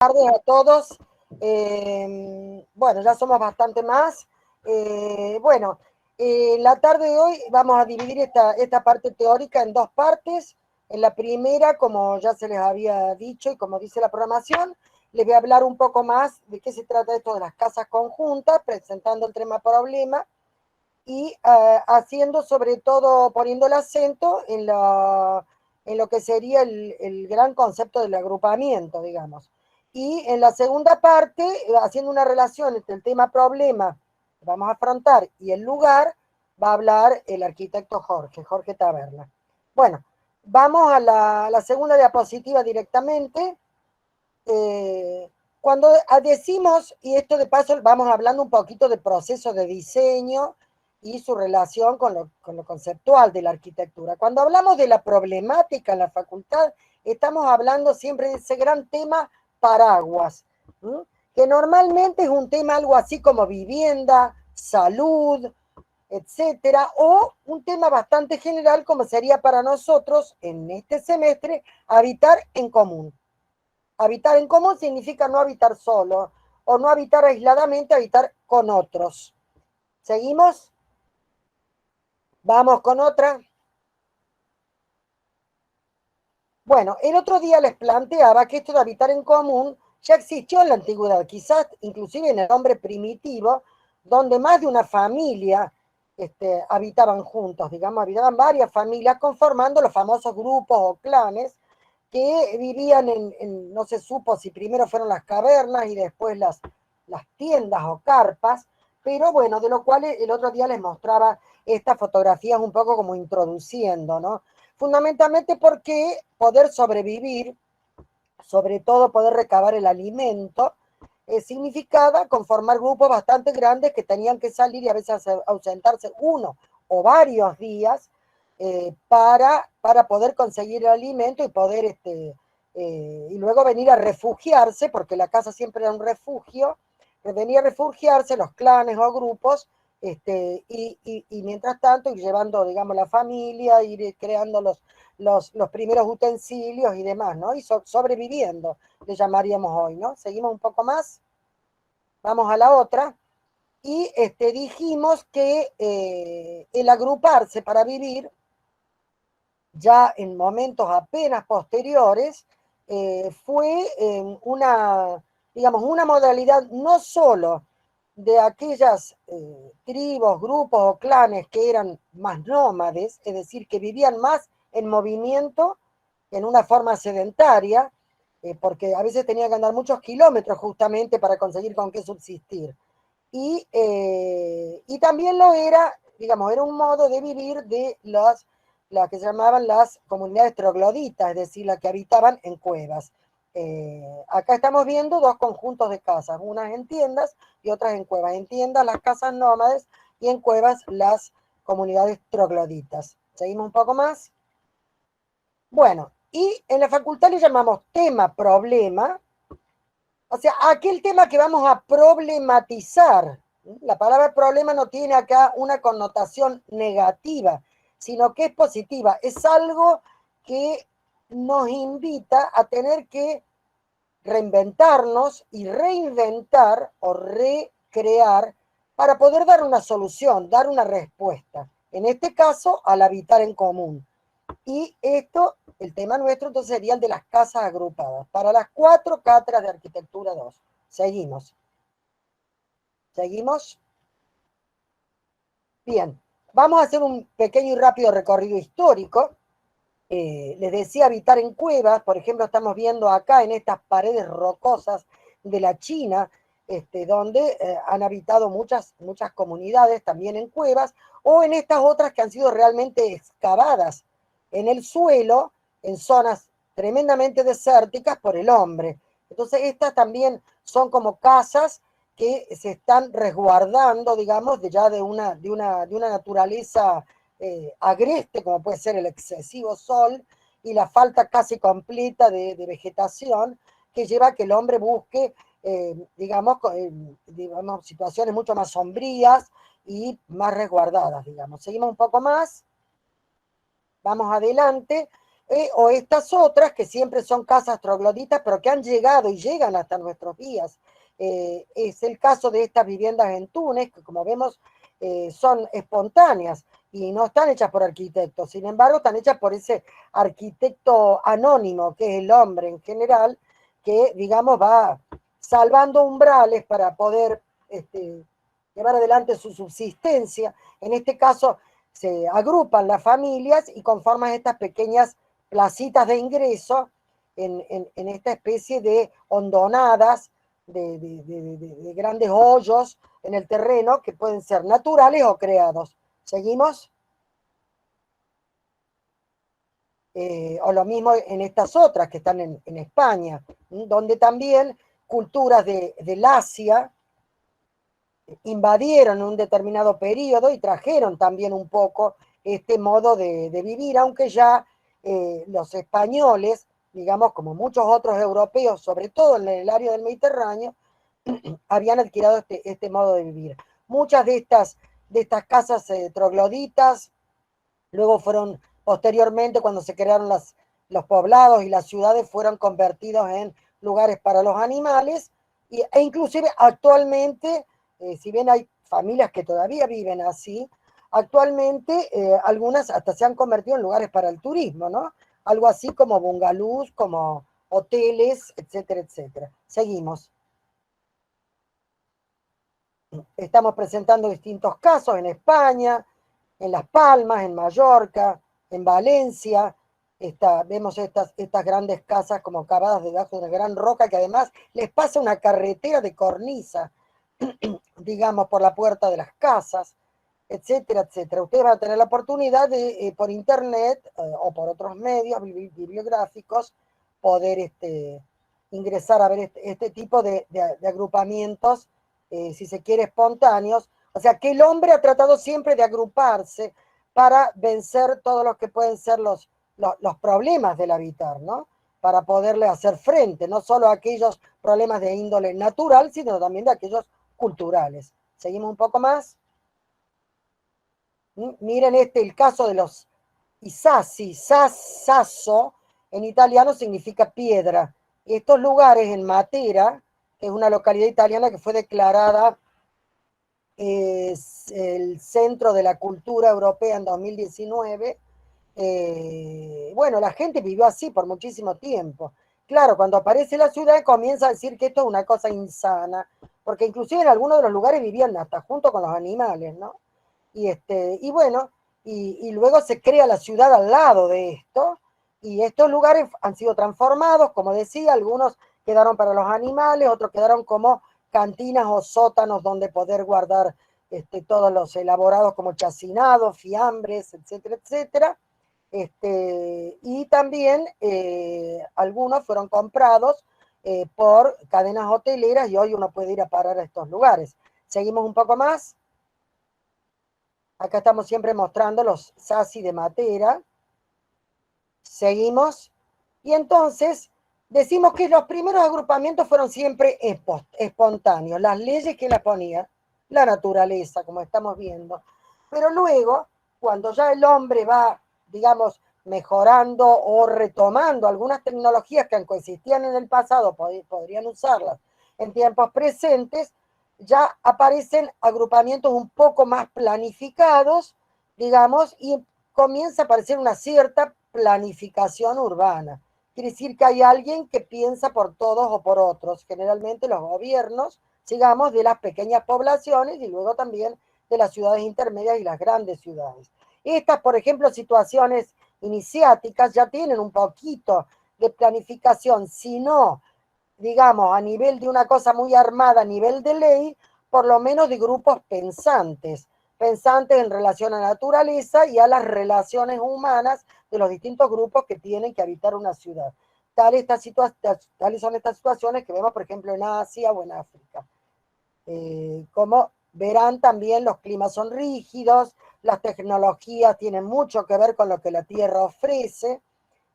Tardes a todos. Bueno, ya somos bastante más. La tarde de hoy vamos a dividir esta parte teórica en dos partes. En la primera, como ya se les había dicho y como dice la programación, les voy a hablar un poco más de qué se trata esto de las casas conjuntas, presentando el tema problema y haciendo sobre todo, poniendo el acento en lo que sería el gran concepto del agrupamiento, digamos. Y en la segunda parte, haciendo una relación entre el tema problema que vamos a afrontar y el lugar, va a hablar el arquitecto Jorge Taberna. Bueno, vamos a la segunda diapositiva directamente. Cuando decimos, y esto de paso vamos hablando un poquito de proceso de diseño y su relación con lo conceptual de la arquitectura. Cuando hablamos de la problemática en la facultad, estamos hablando siempre de ese gran tema paraguas, ¿sí? Que normalmente es un tema algo así como vivienda, salud, etcétera, o un tema bastante general como sería para nosotros en este semestre habitar en común. Habitar en común significa no habitar solo o no habitar aisladamente, habitar con otros. ¿Seguimos? Vamos con otra. Bueno, el otro día les planteaba que esto de habitar en común ya existió en la antigüedad, quizás inclusive en el hombre primitivo, donde más de una familia habitaban juntos, digamos, habitaban varias familias conformando los famosos grupos o clanes que vivían no se supo si primero fueron las cavernas y después las tiendas o carpas, pero bueno, de lo cual el otro día les mostraba estas fotografías un poco como introduciendo, ¿no? Fundamentalmente porque poder sobrevivir, sobre todo poder recabar el alimento, significaba conformar grupos bastante grandes que tenían que salir y a veces ausentarse uno o varios días para poder conseguir el alimento y poder, y luego venir a refugiarse, porque la casa siempre era un refugio, venía a refugiarse los clanes o grupos, y mientras tanto ir llevando, digamos, la familia, ir creando los primeros utensilios y demás, ¿no? Y sobreviviendo, le llamaríamos hoy, ¿no? Seguimos un poco más, vamos a la otra. Y dijimos que el agruparse para vivir, ya en momentos apenas posteriores, fue digamos, una modalidad no solo de aquellas tribus, grupos o clanes que eran más nómades, es decir, que vivían más en movimiento, en una forma sedentaria, porque a veces tenían que andar muchos kilómetros justamente para conseguir con qué subsistir. Y también lo era, digamos, era un modo de vivir de las que se llamaban las comunidades trogloditas, es decir, las que habitaban en cuevas. Acá estamos viendo dos conjuntos de casas, unas en tiendas y otras en cuevas. En tiendas las casas nómades y en cuevas las comunidades trogloditas. Seguimos un poco más. Bueno, y en la facultad le llamamos tema problema, o sea, aquel tema que vamos a problematizar. La palabra problema no tiene acá una connotación negativa, sino que es positiva. Es algo que nos invita a tener que reinventarnos y reinventar o recrear para poder dar una solución, dar una respuesta. En este caso, al habitar en común. Y esto, el tema nuestro, entonces sería el de las casas agrupadas. Para las 4 cátedras de arquitectura 2. Seguimos. Seguimos. Bien. Vamos a hacer un pequeño y rápido recorrido histórico. Les decía habitar en cuevas. Por ejemplo, estamos viendo acá en estas paredes rocosas de la China, donde han habitado muchas comunidades también en cuevas, o en estas otras que han sido realmente excavadas en el suelo, en zonas tremendamente desérticas por el hombre. Entonces, estas también son como casas que se están resguardando, digamos, de una naturaleza agreste, como puede ser el excesivo sol y la falta casi completa de vegetación, que lleva a que el hombre busque, digamos, situaciones mucho más sombrías y más resguardadas, digamos. Seguimos un poco más. Vamos adelante. o estas otras que siempre son casas trogloditas, pero que han llegado y llegan hasta nuestros días. Es el caso de estas viviendas en Túnez, que como vemos son espontáneas y no están hechas por arquitectos, sin embargo están hechas por ese arquitecto anónimo, que es el hombre en general, que digamos va salvando umbrales para poder llevar adelante su subsistencia. En este caso se agrupan las familias y conforman estas pequeñas placitas de ingreso en esta especie de hondonadas, de grandes hoyos en el terreno que pueden ser naturales o creados. ¿Seguimos? O lo mismo en estas otras que están en España, donde también culturas del Asia invadieron en un determinado periodo y trajeron también un poco este modo de vivir, aunque ya los españoles, digamos, como muchos otros europeos, sobre todo en el área del Mediterráneo, habían adquirido este modo de vivir. Muchas de estas casas trogloditas luego fueron, posteriormente, cuando se crearon los poblados y las ciudades, fueron convertidos en lugares para los animales, e inclusive actualmente, si bien hay familias que todavía viven así, actualmente algunas hasta se han convertido en lugares para el turismo, ¿no? Algo así como bungalows, como hoteles, etcétera, etcétera. Seguimos. Estamos presentando distintos casos en España, en Las Palmas, en Mallorca, en Valencia. Vemos estas grandes casas como cavadas debajo de una gran roca, que además les pasa una carretera de cornisa, digamos, por la puerta de las casas, etcétera, etcétera. Ustedes van a tener la oportunidad de, por internet o por otros medios bibliográficos, poder ingresar a ver este tipo de agrupamientos, si se quiere, espontáneos. O sea, que el hombre ha tratado siempre de agruparse para vencer todos los que pueden ser los problemas del habitar, ¿no? Para poderle hacer frente, no solo a aquellos problemas de índole natural, sino también de aquellos culturales. Seguimos un poco más. Miren el caso de los Isassi. Sasso en italiano significa piedra. Estos lugares en Matera, que es una localidad italiana que fue declarada el centro de la cultura europea en 2019, bueno, la gente vivió así por muchísimo tiempo. Claro, cuando aparece la ciudad comienza a decir que esto es una cosa insana, porque inclusive en algunos de los lugares vivían hasta junto con los animales, ¿no? Y bueno, y luego se crea la ciudad al lado de esto, y estos lugares han sido transformados, como decía, algunos quedaron para los animales, otros quedaron como cantinas o sótanos donde poder guardar todos los elaborados como chacinados, fiambres, etcétera, etcétera. Y también algunos fueron comprados por cadenas hoteleras y hoy uno puede ir a parar a estos lugares. Seguimos un poco más. Acá estamos siempre mostrando los Sassi de Matera. Seguimos. Y entonces decimos que los primeros agrupamientos fueron siempre espontáneos. Las leyes que las ponía la naturaleza, como estamos viendo. Pero luego, cuando ya el hombre va, digamos, mejorando o retomando algunas tecnologías que coexistían en el pasado, podrían usarlas en tiempos presentes, ya aparecen agrupamientos un poco más planificados, digamos, y comienza a aparecer una cierta planificación urbana. Quiere decir que hay alguien que piensa por todos o por otros, generalmente los gobiernos, digamos, de las pequeñas poblaciones y luego también de las ciudades intermedias y las grandes ciudades. Estas, por ejemplo, situaciones iniciáticas ya tienen un poquito de planificación, si no, digamos, a nivel de una cosa muy armada, a nivel de ley, por lo menos de grupos pensantes en relación a la naturaleza y a las relaciones humanas de los distintos grupos que tienen que habitar una ciudad. Tales son estas situaciones que vemos, por ejemplo, en Asia o en África. Como verán, también los climas son rígidos, las tecnologías tienen mucho que ver con lo que la Tierra ofrece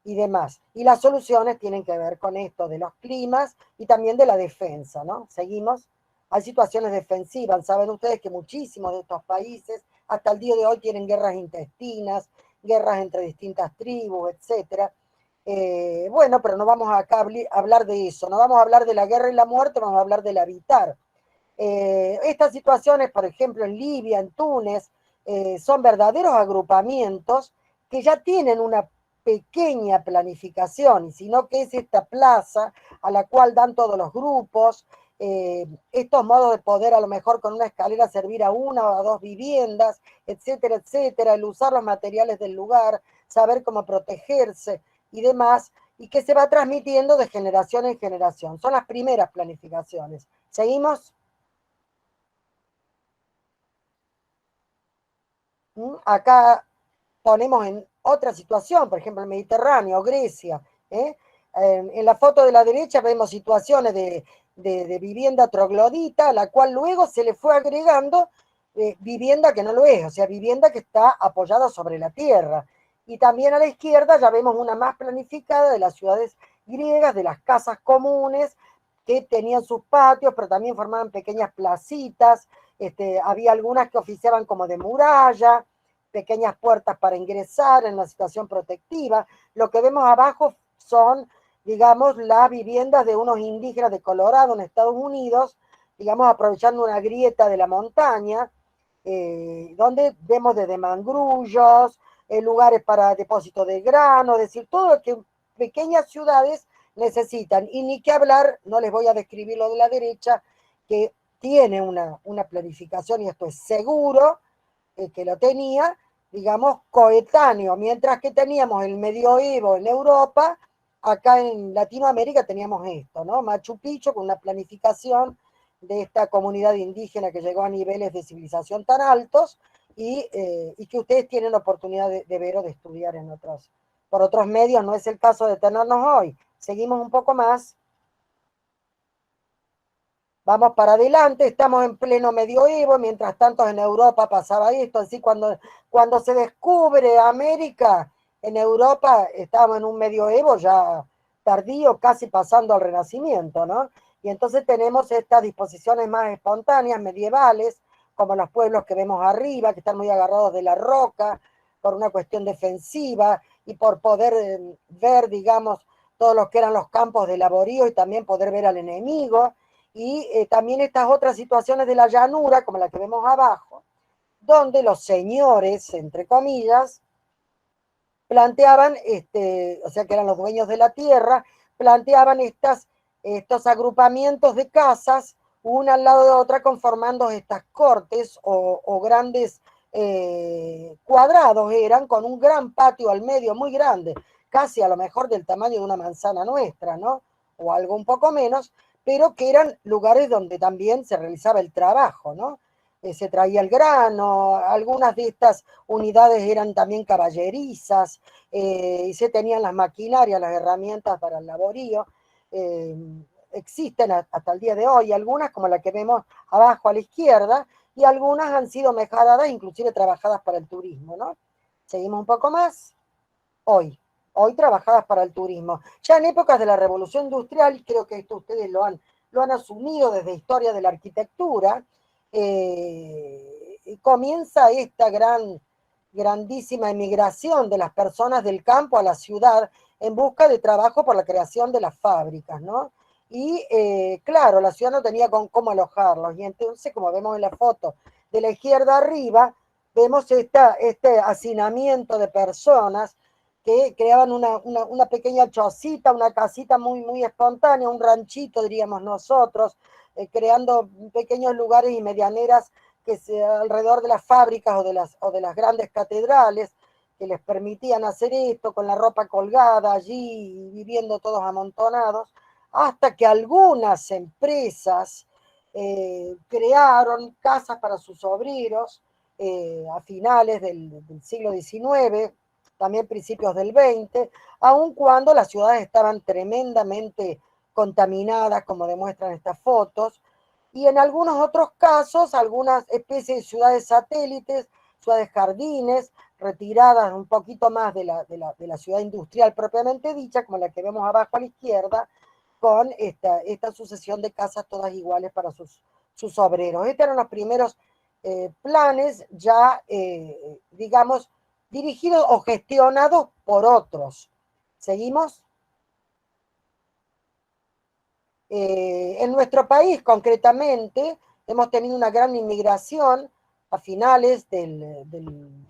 y demás. Y las soluciones tienen que ver con esto de los climas y también de la defensa, ¿no? Seguimos. Hay situaciones defensivas. Saben ustedes que muchísimos de estos países hasta el día de hoy tienen guerras intestinas, guerras entre distintas tribus, etcétera. Bueno, pero no vamos acá a hablar de eso, no vamos a hablar de la guerra y la muerte, vamos a hablar del habitar. Estas situaciones, por ejemplo, en Libia, en Túnez, son verdaderos agrupamientos que ya tienen una pequeña planificación, sino que es esta plaza a la cual dan todos los grupos, estos modos de poder a lo mejor con una escalera servir a una o a dos viviendas, etcétera, etcétera, el usar los materiales del lugar, saber cómo protegerse y demás, y que se va transmitiendo de generación en generación. Son las primeras planificaciones. ¿Seguimos? Acá ponemos en otra situación, por ejemplo, el Mediterráneo, Grecia. ¿eh? En la foto de la derecha vemos situaciones de vivienda troglodita, a la cual luego se le fue agregando vivienda que no lo es, o sea, vivienda que está apoyada sobre la tierra. Y también a la izquierda ya vemos una más planificada de las ciudades griegas, de las casas comunes, que tenían sus patios, pero también formaban pequeñas placitas, había algunas que oficiaban como de muralla, pequeñas puertas para ingresar en una situación protectiva. Lo que vemos abajo son, digamos, las viviendas de unos indígenas de Colorado en Estados Unidos, digamos, aprovechando una grieta de la montaña, donde vemos desde mangrullos, lugares para depósito de grano, es decir, todo lo que pequeñas ciudades necesitan. Y ni que hablar, no les voy a describir lo de la derecha, que tiene una planificación, y esto es seguro, que lo tenía, digamos, coetáneo, mientras que teníamos el medioevo en Europa, acá en Latinoamérica teníamos esto, ¿no? Machu Picchu con una planificación de esta comunidad indígena que llegó a niveles de civilización tan altos y que ustedes tienen la oportunidad de ver o de estudiar en otros, por otros medios, no es el caso de tenernos hoy. Seguimos un poco más. Vamos para adelante, estamos en pleno medioevo, mientras tanto en Europa pasaba esto, así cuando se descubre América, en Europa estábamos en un medioevo ya tardío, casi pasando al Renacimiento, ¿no? Y entonces tenemos estas disposiciones más espontáneas, medievales, como los pueblos que vemos arriba, que están muy agarrados de la roca, por una cuestión defensiva y por poder ver, digamos, todos los que eran los campos de laborío y también poder ver al enemigo y también estas otras situaciones de la llanura, como la que vemos abajo, donde los señores, entre comillas, planteaban, o sea que eran los dueños de la tierra, planteaban estos agrupamientos de casas, una al lado de otra, conformando estas cortes o grandes cuadrados eran, con un gran patio al medio, muy grande, casi a lo mejor del tamaño de una manzana nuestra, ¿no? O algo un poco menos, pero que eran lugares donde también se realizaba el trabajo, ¿no? Se traía el grano, algunas de estas unidades eran también caballerizas, y se tenían las maquinarias, las herramientas para el laborío. Eh, Existen hasta el día de hoy, algunas como la que vemos abajo a la izquierda, y algunas han sido mejoradas, inclusive trabajadas para el turismo, ¿no? Seguimos un poco más. Hoy trabajadas para el turismo. Ya en épocas de la Revolución Industrial, creo que esto ustedes lo han asumido desde historia de la arquitectura, comienza esta grandísima emigración de las personas del campo a la ciudad en busca de trabajo por la creación de las fábricas, ¿no? Y claro, la ciudad no tenía con cómo alojarlos. Y entonces, como vemos en la foto de la izquierda arriba, vemos este hacinamiento de personas que creaban una pequeña chocita, una casita muy, muy espontánea, un ranchito, diríamos nosotros, creando pequeños lugares y medianeras que alrededor de las fábricas o de las grandes catedrales, que les permitían hacer esto con la ropa colgada allí, viviendo todos amontonados, hasta que algunas empresas crearon casas para sus obreros a finales del siglo XIX, también principios del XX, aun cuando las ciudades estaban tremendamente contaminadas, como demuestran estas fotos, y en algunos otros casos, algunas especies de ciudades satélites, ciudades jardines, retiradas un poquito más de la ciudad industrial propiamente dicha, como la que vemos abajo a la izquierda, con esta sucesión de casas todas iguales para sus obreros. Estos eran los primeros planes ya, digamos, dirigidos o gestionados por otros. ¿Seguimos? En nuestro país, concretamente, hemos tenido una gran inmigración a finales del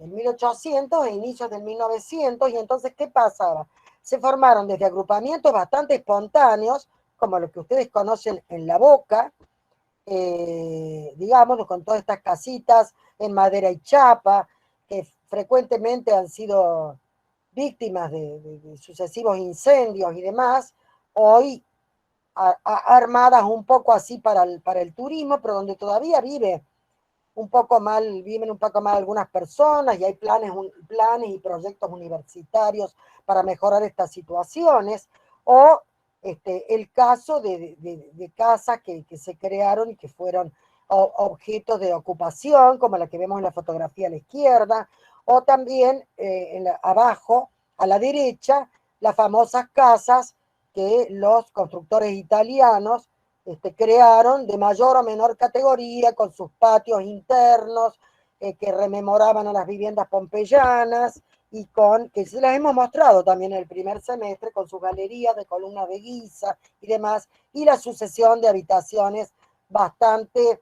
1800 e inicios del 1900, y entonces, ¿qué pasaba? Se formaron desde agrupamientos bastante espontáneos, como los que ustedes conocen en La Boca, digamos, con todas estas casitas en madera y chapa, que frecuentemente han sido víctimas de sucesivos incendios y demás, hoy armadas un poco así para el turismo, pero donde todavía viven un poco mal algunas personas, y hay planes y proyectos universitarios para mejorar estas situaciones, o el caso de casas que se crearon y que fueron objetos de ocupación, como la que vemos en la fotografía a la izquierda, o también abajo, a la derecha, las famosas casas que los constructores italianos crearon de mayor o menor categoría, con sus patios internos, que rememoraban a las viviendas pompeyanas, y que se las hemos mostrado también en el primer semestre, con sus galerías de columnas de guisa y demás, y la sucesión de habitaciones bastante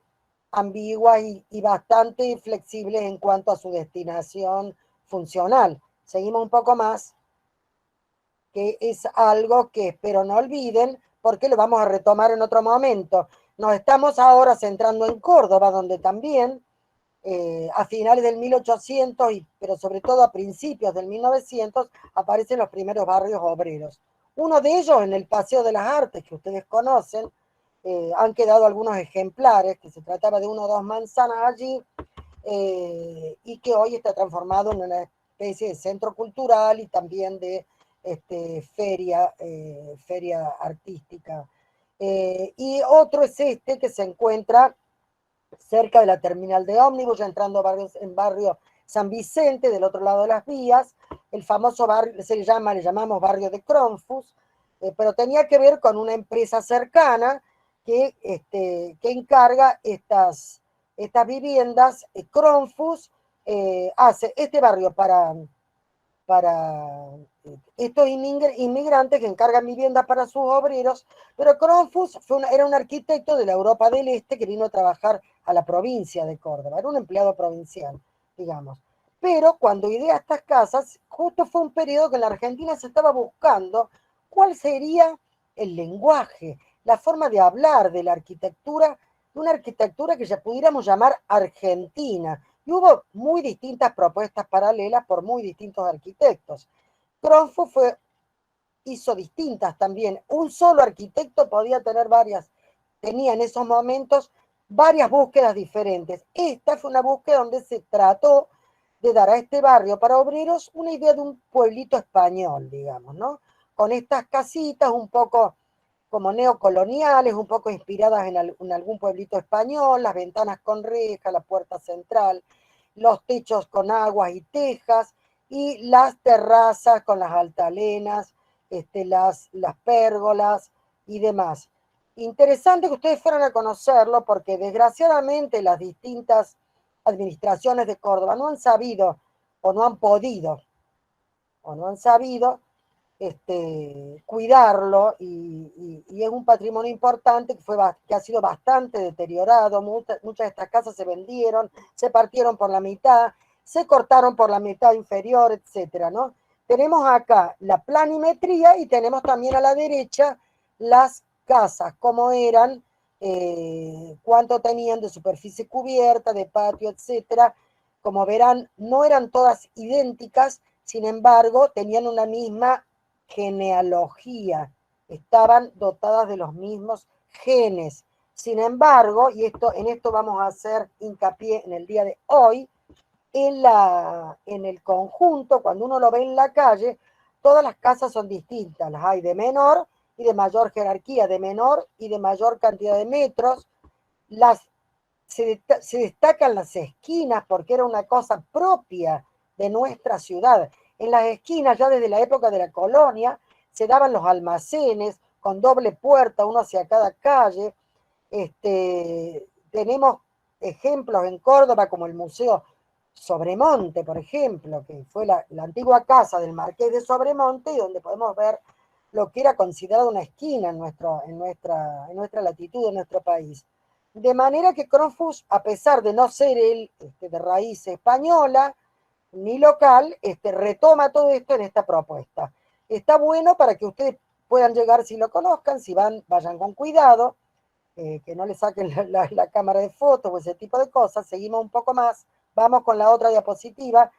ambiguas y bastante flexibles en cuanto a su destinación funcional. Seguimos un poco más, que es algo que espero no olviden, porque lo vamos a retomar en otro momento. Nos estamos ahora centrando en Córdoba, donde también a finales del 1800, pero sobre todo a principios del 1900, aparecen los primeros barrios obreros. Uno de ellos en el Paseo de las Artes, que ustedes conocen, han quedado algunos ejemplares, que se trataba de 1 o 2 manzanas allí, y que hoy está transformado en una especie de centro cultural y también de feria artística. Y otro es que se encuentra cerca de la terminal de ómnibus, ya entrando en barrio San Vicente, del otro lado de las vías, el famoso barrio, le llamamos barrio de Cronfus, pero tenía que ver con una empresa cercana que encarga estas viviendas. Cronfus hace este barrio para estos inmigrantes que encargan viviendas para sus obreros, pero Cronfus era un arquitecto de la Europa del Este que vino a trabajar a la provincia de Córdoba, era un empleado provincial, digamos. Pero cuando idea estas casas, justo fue un periodo que en la Argentina se estaba buscando cuál sería el lenguaje, la forma de hablar de la arquitectura, de una arquitectura que ya pudiéramos llamar argentina. Y hubo muy distintas propuestas paralelas por muy distintos arquitectos. Cronfus hizo distintas también. Un solo arquitecto podía tener tenía en esos momentos varias búsquedas diferentes. Esta fue una búsqueda donde se trató de dar a este barrio para obreros una idea de un pueblito español, digamos, ¿no? Con estas casitas un poco como neocoloniales, un poco inspiradas en algún pueblito español, las ventanas con reja, la puerta central, los techos con aguas y tejas, y las terrazas con las altaneras, las pérgolas y demás. Interesante que ustedes fueran a conocerlo, porque desgraciadamente las distintas administraciones de Córdoba no han sabido o no han podido o no han sabido cuidarlo, y es un patrimonio importante que ha sido bastante deteriorado. Muchas de estas casas se vendieron, se partieron por la mitad, se cortaron por la mitad inferior, etcétera, ¿no? Tenemos acá la planimetría, y tenemos también a la derecha las casas, cómo eran, cuánto tenían de superficie cubierta, de patio, etcétera. Como verán, no eran todas idénticas, sin embargo, tenían una misma genealogía, estaban dotadas de los mismos genes. Sin embargo, en esto vamos a hacer hincapié en el día de hoy, en el conjunto, cuando uno lo ve en la calle, todas las casas son distintas. Las hay de menor y de mayor jerarquía, de menor y de mayor cantidad de metros. Se destacan las esquinas, porque era una cosa propia de nuestra ciudad. En las esquinas, ya desde la época de la colonia, se daban los almacenes con doble puerta, uno hacia cada calle. Tenemos ejemplos en Córdoba, como el Museo Sobremonte, por ejemplo, que fue la antigua casa del Marqués de Sobremonte, y donde podemos ver lo que era considerado una esquina en nuestra latitud, en nuestro país. De manera que Corfus, a pesar de no ser él de raíz española ni local, retoma todo esto en esta propuesta. Está bueno para que ustedes puedan llegar, si lo conozcan, si van, vayan con cuidado, que no le saquen la cámara de fotos o ese tipo de cosas. Seguimos un poco más, vamos con la otra diapositiva.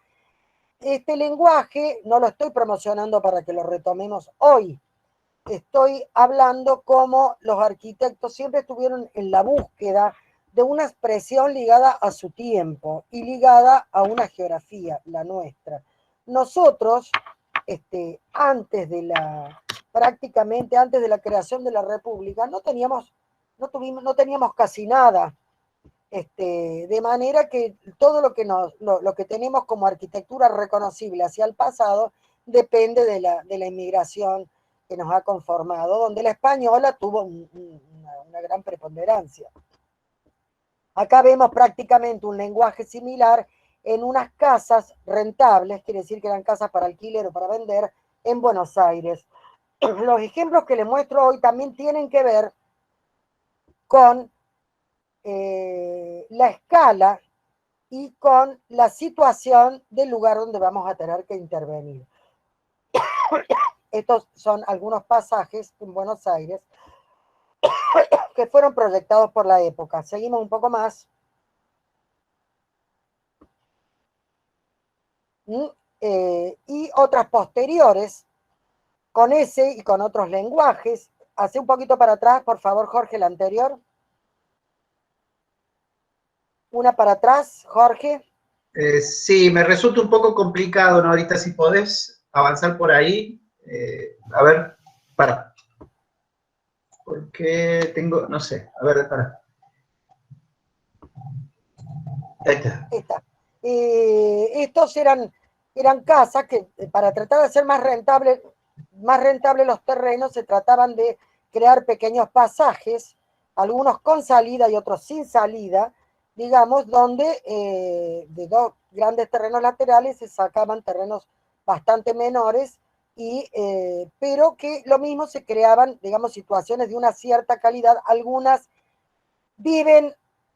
Este lenguaje no lo estoy promocionando para que lo retomemos hoy. Estoy hablando como los arquitectos siempre estuvieron en la búsqueda de una expresión ligada a su tiempo y ligada a una geografía, la nuestra. Nosotros, prácticamente antes de la creación de la República, no teníamos casi nada. De manera que todo lo que tenemos como arquitectura reconocible hacia el pasado depende de la inmigración que nos ha conformado, donde la española tuvo una gran preponderancia. Acá vemos prácticamente un lenguaje similar en unas casas rentables, quiere decir que eran casas para alquiler o para vender, en Buenos Aires. Los ejemplos que les muestro hoy también tienen que ver con la escala y con la situación del lugar donde vamos a tener que intervenir. Estos son algunos pasajes en Buenos Aires que fueron proyectados por la época. Seguimos un poco más. Y otras posteriores, con ese y con otros lenguajes. Hace un poquito para atrás, por favor, Jorge, la anterior. Una para atrás, Jorge. Sí, me resulta un poco complicado, ¿no? Ahorita si podés avanzar por ahí. A ver, para. Porque tengo, no sé, a ver, para. Ahí está. Estos eran casas que para tratar de hacer más rentable los terrenos, se trataban de crear pequeños pasajes, algunos con salida y otros sin salida, digamos, donde de dos grandes terrenos laterales se sacaban terrenos bastante menores, pero que lo mismo se creaban, digamos, situaciones de una cierta calidad. Algunas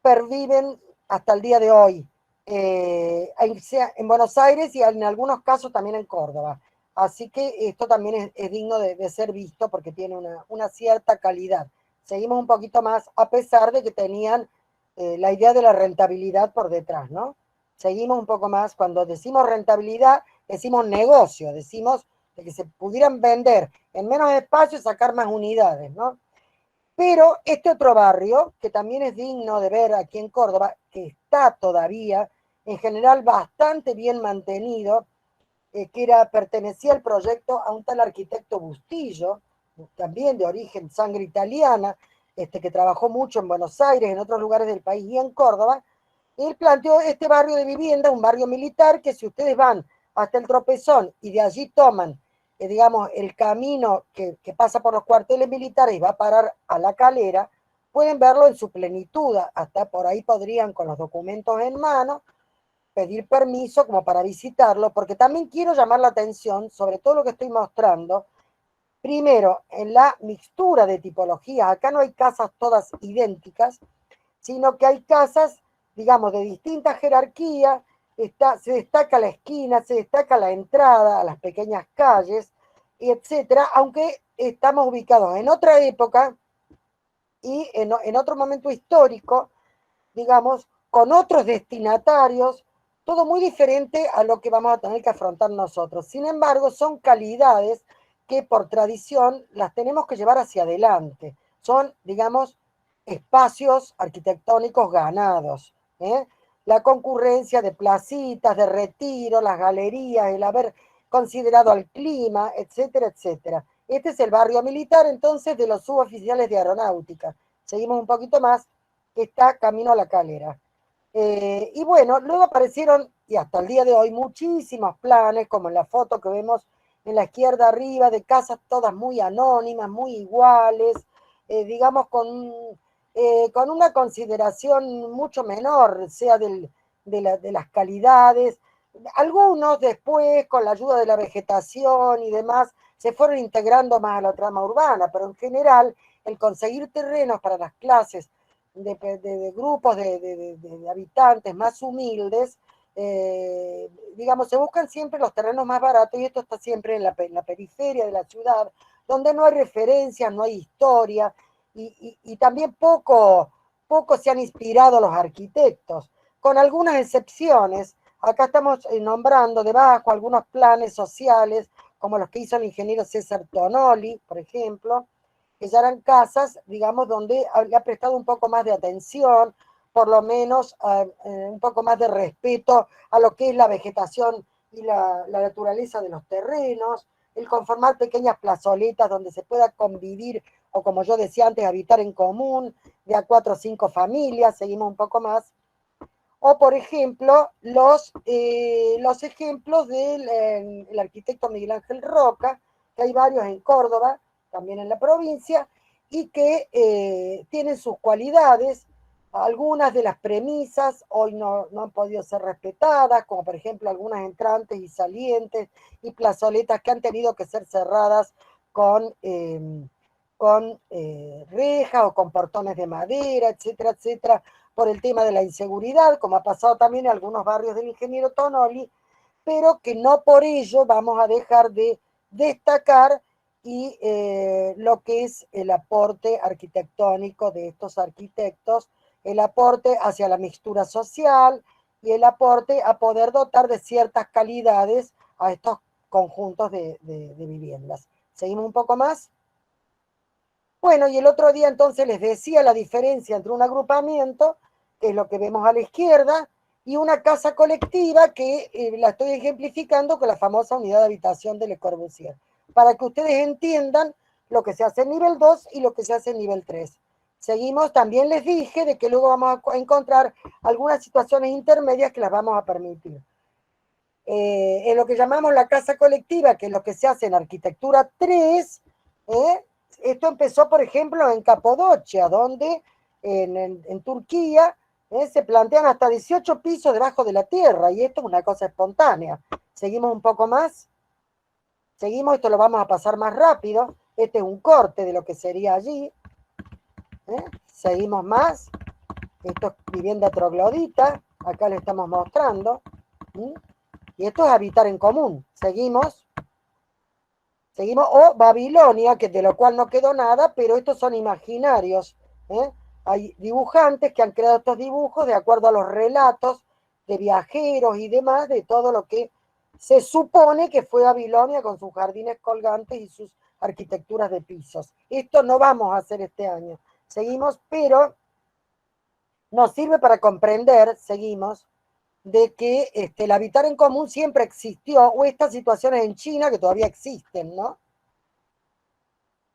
perviven hasta el día de hoy, en Buenos Aires y en algunos casos también en Córdoba. Así que esto también es digno de ser visto porque tiene una cierta calidad. Seguimos un poquito más, a pesar de que tenían la idea de la rentabilidad por detrás, ¿no? Seguimos un poco más, cuando decimos rentabilidad, decimos negocio, decimos de que se pudieran vender en menos espacio y sacar más unidades, ¿no? Pero este otro barrio, que también es digno de ver aquí en Córdoba, que está todavía en general bastante bien mantenido, pertenecía al proyecto a un tal arquitecto Bustillo, también de origen sangre italiana, que trabajó mucho en Buenos Aires, en otros lugares del país y en Córdoba. Él planteó este barrio de vivienda, un barrio militar, que si ustedes van hasta el Tropezón y de allí toman, digamos, el camino que pasa por los cuarteles militares y va a parar a La Calera, pueden verlo en su plenitud. Hasta por ahí podrían, con los documentos en mano, pedir permiso como para visitarlo, porque también quiero llamar la atención sobre todo lo que estoy mostrando. Primero, en la mixtura de tipologías, acá no hay casas todas idénticas, sino que hay casas, digamos, de distinta jerarquía, se destaca la esquina, se destaca la entrada a las pequeñas calles, etcétera, aunque estamos ubicados en otra época y en otro momento histórico, digamos, con otros destinatarios, todo muy diferente a lo que vamos a tener que afrontar nosotros. Sin embargo, son calidades que por tradición las tenemos que llevar hacia adelante. Son, digamos, espacios arquitectónicos ganados. La concurrencia de placitas, de retiro, las galerías, el haber considerado al clima, etcétera, etcétera. Este es el barrio militar, entonces, de los suboficiales de aeronáutica. Seguimos un poquito más, que está camino a La Calera. Y bueno, luego aparecieron, y hasta el día de hoy, muchísimos planes, como en la foto que vemos en la izquierda arriba, de casas todas muy anónimas, muy iguales, digamos con una consideración mucho menor, sea del de las calidades. Algunos después, con la ayuda de la vegetación y demás, se fueron integrando más a la trama urbana, pero en general el conseguir terrenos para las clases de grupos de habitantes más humildes, digamos, se buscan siempre los terrenos más baratos y esto está siempre en la periferia de la ciudad, donde no hay referencias, no hay historia y también poco se han inspirado los arquitectos, con algunas excepciones. Acá estamos nombrando debajo algunos planes sociales, como los que hizo el ingeniero César Tonoli, por ejemplo, que ya eran casas, digamos, donde le ha prestado un poco más de atención, por lo menos un poco más de respeto a lo que es la vegetación y la naturaleza de los terrenos, el conformar pequeñas plazoletas donde se pueda convivir, o como yo decía antes, habitar en común, de a 4 o 5 familias, seguimos un poco más. O, por ejemplo, los ejemplos del el arquitecto Miguel Ángel Roca, que hay varios en Córdoba, también en la provincia, y que tienen sus cualidades. Algunas de las premisas hoy no han podido ser respetadas, como por ejemplo algunas entrantes y salientes y plazoletas que han tenido que ser cerradas con rejas o con portones de madera, etcétera, etcétera, por el tema de la inseguridad, como ha pasado también en algunos barrios del ingeniero Tonoli, pero que no por ello vamos a dejar de destacar y lo que es el aporte arquitectónico de estos arquitectos, el aporte hacia la mixtura social y el aporte a poder dotar de ciertas calidades a estos conjuntos de viviendas. ¿Seguimos un poco más? Bueno, y el otro día entonces les decía la diferencia entre un agrupamiento, que es lo que vemos a la izquierda, y una casa colectiva que la estoy ejemplificando con la famosa unidad de habitación de Le Corbusier, para que ustedes entiendan lo que se hace en nivel 2 y lo que se hace en nivel 3. Seguimos, también les dije de que luego vamos a encontrar algunas situaciones intermedias que las vamos a permitir. En lo que llamamos la casa colectiva, que es lo que se hace en arquitectura 3, esto empezó, por ejemplo, en Capadocia, donde en Turquía se plantean hasta 18 pisos debajo de la tierra, y esto es una cosa espontánea. Seguimos un poco más. Seguimos, esto lo vamos a pasar más rápido. Este es un corte de lo que sería allí. Seguimos más. Esto es vivienda troglodita. Acá le estamos mostrando. Y esto es habitar en común. Seguimos. Seguimos, o Babilonia, que de lo cual no quedó nada, pero estos son imaginarios. Hay dibujantes que han creado estos dibujos de acuerdo a los relatos de viajeros y demás, de todo lo que se supone que fue Babilonia con sus jardines colgantes y sus arquitecturas de pisos. Esto no vamos a hacer este año. Seguimos, pero nos sirve para comprender, seguimos, de que el habitar en común siempre existió, o estas situaciones en China que todavía existen, ¿no?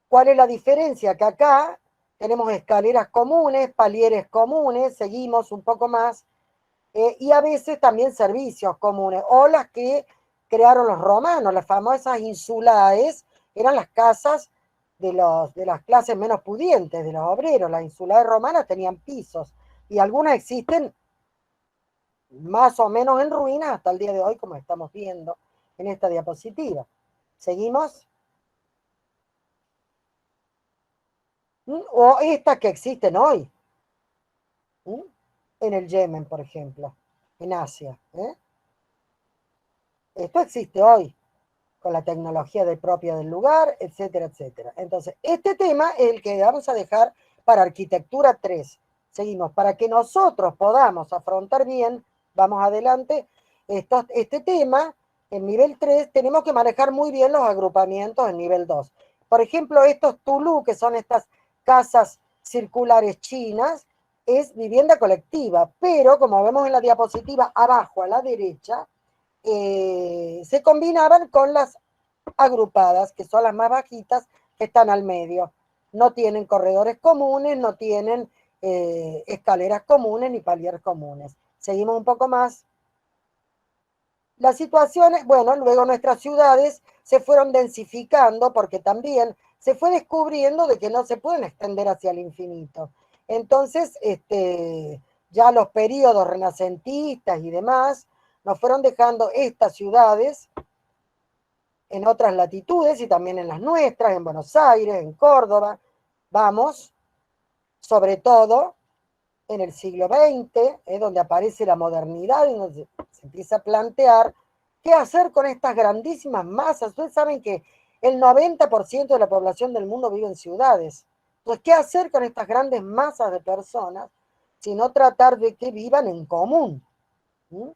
¿Cuál es la diferencia? Que acá tenemos escaleras comunes, palieres comunes, seguimos un poco más, y a veces también servicios comunes, o las que crearon los romanos, las famosas insulaes, eran las casas de las clases menos pudientes, de los obreros. Las insulaes romanas tenían pisos, y algunas existen más o menos en ruinas hasta el día de hoy, como estamos viendo en esta diapositiva. ¿Seguimos? O estas que existen hoy, en el Yemen, por ejemplo, en Asia. Esto existe hoy, con la tecnología propia del lugar, etcétera, etcétera. Entonces, este tema es el que vamos a dejar para arquitectura 3. Seguimos, para que nosotros podamos afrontar bien, vamos adelante, este tema, en nivel 3, tenemos que manejar muy bien los agrupamientos en nivel 2. Por ejemplo, estos Tulú, que son estas casas circulares chinas, es vivienda colectiva, pero como vemos en la diapositiva abajo a la derecha, se combinaban con las agrupadas, que son las más bajitas, que están al medio. No tienen corredores comunes, no tienen escaleras comunes ni paliers comunes. Seguimos un poco más. Las situaciones, bueno, luego nuestras ciudades se fueron densificando porque también se fue descubriendo de que no se pueden extender hacia el infinito. Entonces, ya los periodos renacentistas y demás nos fueron dejando estas ciudades en otras latitudes y también en las nuestras, en Buenos Aires, en Córdoba. Vamos, sobre todo en el siglo XX, es donde aparece la modernidad y donde se empieza a plantear qué hacer con estas grandísimas masas. Ustedes saben que el 90% de la población del mundo vive en ciudades. Entonces, ¿qué hacer con estas grandes masas de personas si no tratar de que vivan en común? ¿Mm?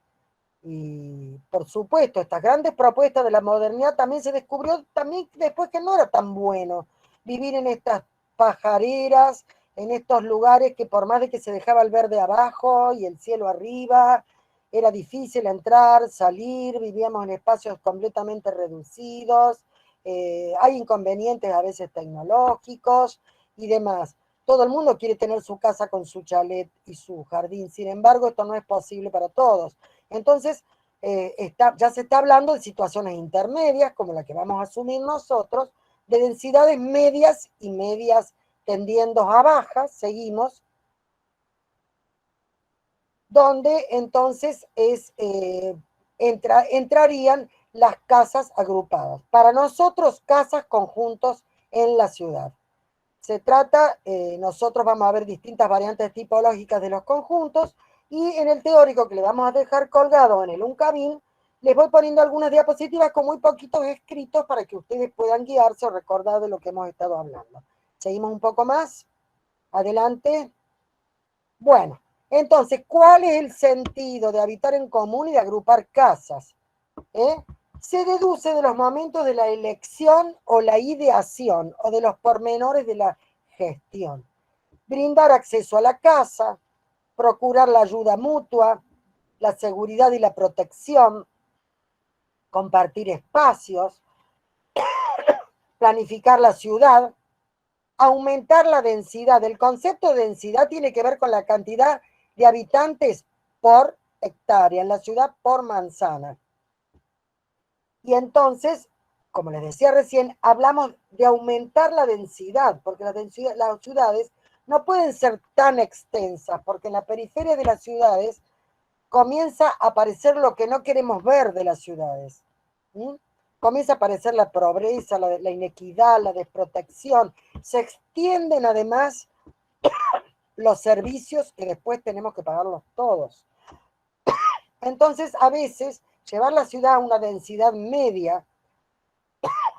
Y por supuesto, estas grandes propuestas de la modernidad también se descubrió también después que no era tan bueno vivir en estas pajareras, en estos lugares que por más de que se dejaba el verde abajo y el cielo arriba, era difícil entrar, salir, vivíamos en espacios completamente reducidos, hay inconvenientes a veces tecnológicos y demás. Todo el mundo quiere tener su casa con su chalet y su jardín, sin embargo, esto no es posible para todos. Entonces, ya se está hablando de situaciones intermedias, como la que vamos a asumir nosotros, de densidades medias y medias tendiendo a bajas, seguimos, donde entonces entrarían las casas agrupadas. Para nosotros, casas conjuntos en la ciudad. Se trata, nosotros vamos a ver distintas variantes tipológicas de los conjuntos, y en el teórico que le vamos a dejar colgado en el Uncabín, les voy poniendo algunas diapositivas con muy poquitos escritos para que ustedes puedan guiarse o recordar de lo que hemos estado hablando. Seguimos un poco más. Adelante. Bueno, entonces, ¿cuál es el sentido de habitar en común y de agrupar casas? Se deduce de los momentos de la elección o la ideación o de los pormenores de la gestión. Brindar acceso a la casa, procurar la ayuda mutua, la seguridad y la protección, compartir espacios, planificar la ciudad, aumentar la densidad. El concepto de densidad tiene que ver con la cantidad de habitantes por hectárea, en la ciudad por manzana. Y entonces, como les decía recién, hablamos de aumentar la densidad, porque las ciudades no pueden ser tan extensas, porque en la periferia de las ciudades comienza a aparecer lo que no queremos ver de las ciudades. Comienza a aparecer la pobreza, la inequidad, la desprotección. Se extienden además los servicios que después tenemos que pagarlos todos. Entonces, a veces, llevar la ciudad a una densidad media,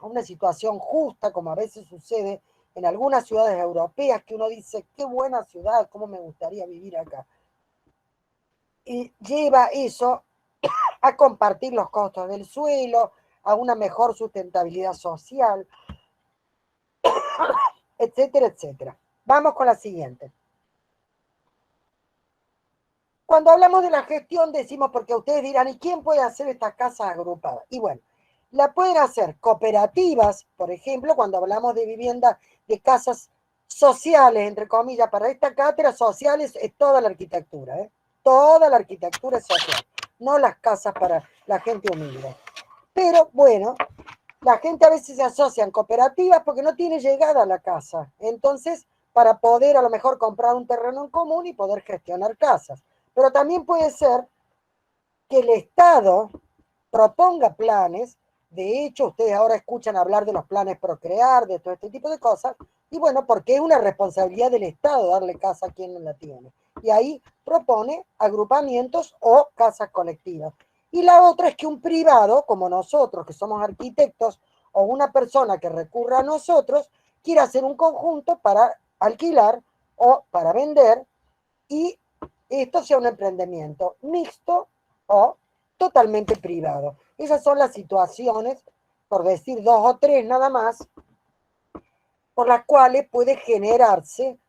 a una situación justa, como a veces sucede en algunas ciudades europeas, que uno dice, qué buena ciudad, cómo me gustaría vivir acá. Y lleva eso a compartir los costos del suelo, a una mejor sustentabilidad social, etcétera, etcétera. Vamos con la siguiente. Cuando hablamos de la gestión decimos, porque ustedes dirán, ¿y quién puede hacer estas casas agrupadas? Y bueno, la pueden hacer cooperativas, por ejemplo, cuando hablamos de vivienda, de casas sociales, entre comillas, para esta cátedra, sociales es toda la arquitectura, toda la arquitectura es social, no las casas para la gente humilde. Pero bueno, la gente a veces se asocia en cooperativas porque no tiene llegada a la casa, entonces para poder a lo mejor comprar un terreno en común y poder gestionar casas. Pero también puede ser que el Estado proponga planes. De hecho, ustedes ahora escuchan hablar de los planes Procrear, de todo este tipo de cosas, y bueno, porque es una responsabilidad del Estado darle casa a quien no la tiene. Y ahí propone agrupamientos o casas colectivas. Y la otra es que un privado, como nosotros, que somos arquitectos, o una persona que recurra a nosotros, quiera hacer un conjunto para alquilar o para vender, y esto sea un emprendimiento mixto o totalmente privado. Esas son las situaciones, por decir dos o tres nada más, por las cuales puede generarse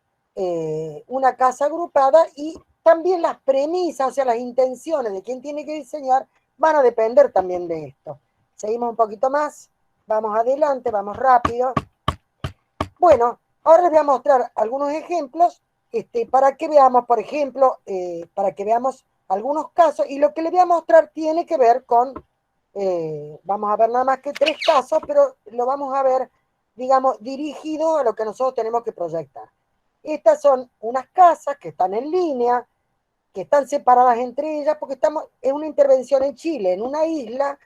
una casa agrupada, y también las premisas, o sea, las intenciones de quien tiene que diseñar van a depender también de esto. Seguimos un poquito más, vamos adelante, vamos rápido. Bueno, ahora les voy a mostrar algunos ejemplos para que veamos, por ejemplo, para que veamos algunos casos, y lo que les voy a mostrar tiene que ver con, vamos a ver nada más que tres casos, pero lo vamos a ver, digamos, dirigido a lo que nosotros tenemos que proyectar. Estas son unas casas que están en línea, que están separadas entre ellas, porque estamos en una intervención en Chile, en una isla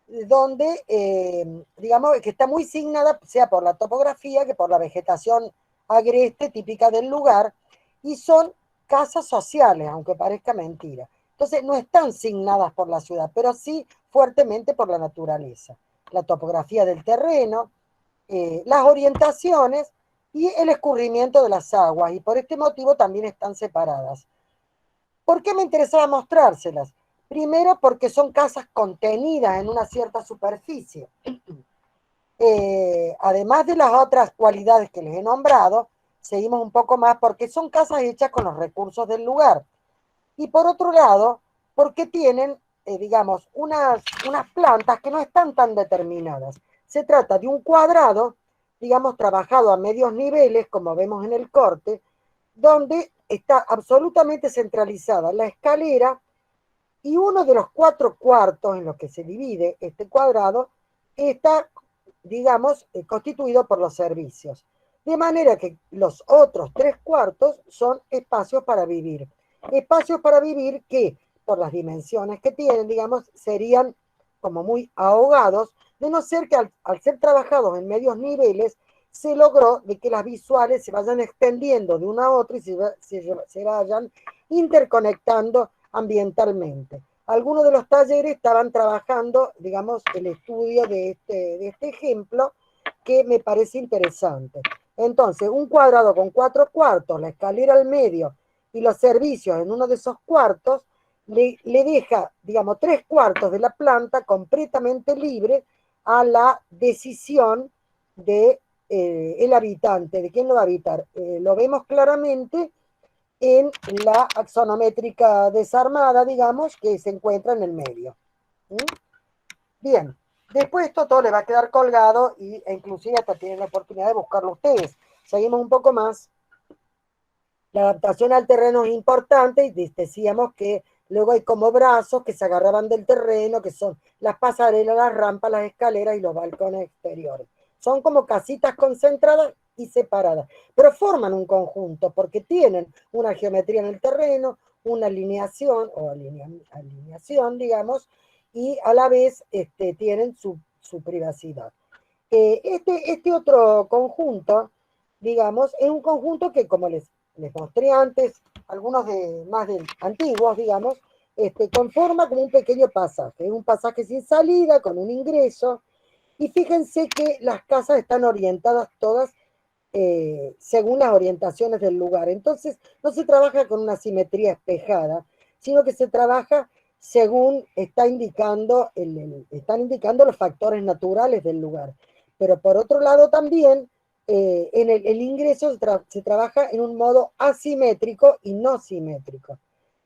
donde, digamos, que está muy signada, sea por la topografía que por la vegetación agreste típica del lugar, y son casas sociales, aunque parezca mentira. Entonces, no están signadas por la ciudad, pero sí fuertemente por la naturaleza, la topografía del terreno, las orientaciones y el escurrimiento de las aguas, y por este motivo también están separadas. ¿Por qué me interesaba mostrárselas? Primero, porque son casas contenidas en una cierta superficie. Además de las otras cualidades que les he nombrado, seguimos un poco más porque son casas hechas con los recursos del lugar. Y por otro lado, porque tienen, digamos, unas plantas que no están tan determinadas. Se trata de un cuadrado, digamos, trabajado a medios niveles, como vemos en el corte, donde está absolutamente centralizada la escalera y uno de los 4 cuartos en los que se divide este cuadrado está, digamos, constituido por los servicios. De manera que los otros 3 cuartos son espacios para vivir. Espacios para vivir que, por las dimensiones que tienen, digamos, serían como muy ahogados, de no ser que al ser trabajados en medios niveles, se logró de que las visuales se vayan extendiendo de una a otra y se vayan interconectando ambientalmente. Algunos de los talleres estaban trabajando, digamos, el estudio de este ejemplo, que me parece interesante. Entonces, un cuadrado con 4 cuartos, la escalera al medio y los servicios en uno de esos cuartos, le deja, digamos, 3 cuartos de la planta completamente libre a la decisión de el habitante, de quién lo va a habitar. Lo vemos claramente en la axonométrica desarmada, digamos, que se encuentra en el medio. ¿Mm? Bien, después esto todo le va a quedar colgado e inclusive hasta tienen la oportunidad de buscarlo ustedes. Seguimos un poco más. La adaptación al terreno es importante y decíamos que luego hay como brazos que se agarraban del terreno, que son las pasarelas, las rampas, las escaleras y los balcones exteriores. Son como casitas concentradas y separadas, pero forman un conjunto porque tienen una geometría en el terreno, una alineación o alineación, digamos, y a la vez tienen su privacidad. Este otro conjunto, digamos, es un conjunto que, como les mostré antes, algunos más de antiguos, digamos, conforma como un pequeño pasaje, un pasaje sin salida, con un ingreso, y fíjense que las casas están orientadas todas según las orientaciones del lugar. Entonces, no se trabaja con una simetría espejada, sino que se trabaja según están indicando los factores naturales del lugar. Pero por otro lado también, en el ingreso se trabaja en un modo asimétrico y no simétrico.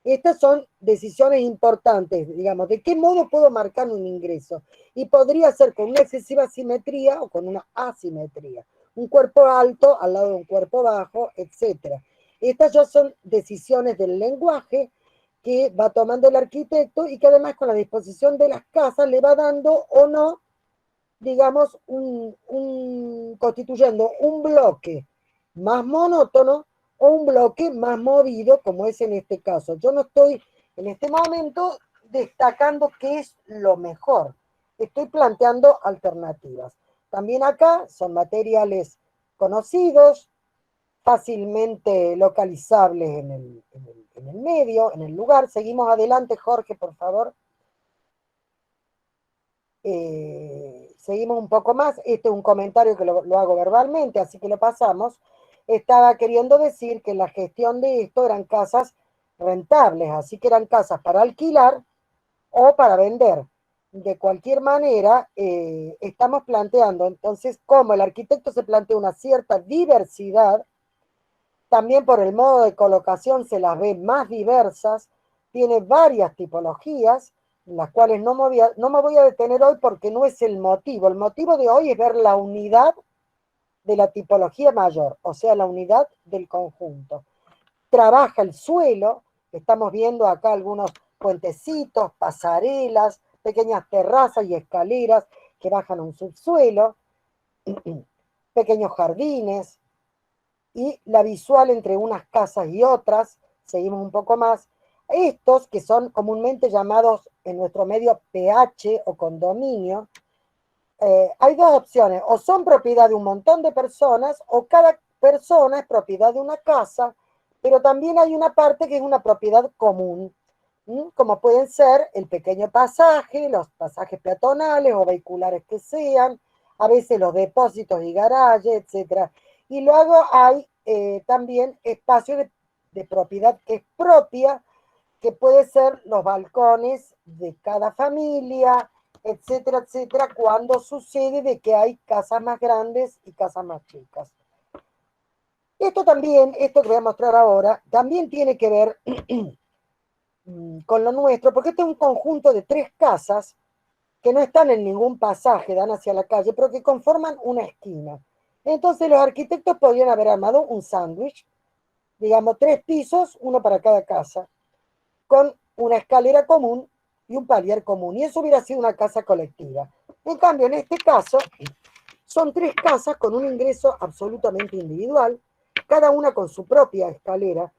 Estas son decisiones importantes, digamos, de qué modo puedo marcar un ingreso. Y podría ser con una excesiva simetría o con una asimetría. Un cuerpo alto al lado de un cuerpo bajo, etc. Estas ya son decisiones del lenguaje que va tomando el arquitecto y que además con la disposición de las casas le va dando o no, digamos, constituyendo un bloque más monótono o un bloque más movido, como es en este caso. Yo no estoy en este momento destacando qué es lo mejor. Estoy planteando alternativas. También acá son materiales conocidos, fácilmente localizables en el medio, en el lugar. Seguimos adelante, Jorge, por favor. Seguimos un poco más. Este es un comentario que lo hago verbalmente, así que lo pasamos. Estaba queriendo decir que la gestión de esto eran casas rentables, así que eran casas para alquilar o para vender. De cualquier manera, estamos planteando entonces cómo el arquitecto se plantea una cierta diversidad, también por el modo de colocación se las ve más diversas, tiene varias tipologías, las cuales no me voy a detener hoy porque no es el motivo. El motivo de hoy es ver la unidad de la tipología mayor, o sea, la unidad del conjunto. Trabaja el suelo, estamos viendo acá algunos puentecitos, pasarelas, pequeñas terrazas y escaleras que bajan a un subsuelo, pequeños jardines, y la visual entre unas casas y otras, seguimos un poco más, Estos, que son comúnmente llamados en nuestro medio PH o condominio, hay dos opciones, o son propiedad de un montón de personas, o cada persona es propiedad de una casa, pero también hay una parte que es una propiedad común, como pueden ser el pequeño pasaje, los pasajes peatonales o vehiculares que sean, a veces los depósitos y garajes, etcétera. Y luego hay también espacios de propiedad que es propia, que puede ser los balcones de cada familia, etcétera, etcétera, cuando sucede de que hay casas más grandes y casas más chicas. Esto también, esto que voy a mostrar ahora, también tiene que ver con lo nuestro, porque este es un conjunto de 3 casas que no están en ningún pasaje, dan hacia la calle, pero que conforman una esquina. Entonces los arquitectos podrían haber armado un sándwich, digamos 3 pisos, uno para cada casa, con una escalera común y un palier común, y eso hubiera sido una casa colectiva. En cambio, en este caso, son 3 casas con un ingreso absolutamente individual, cada una con su propia escalera,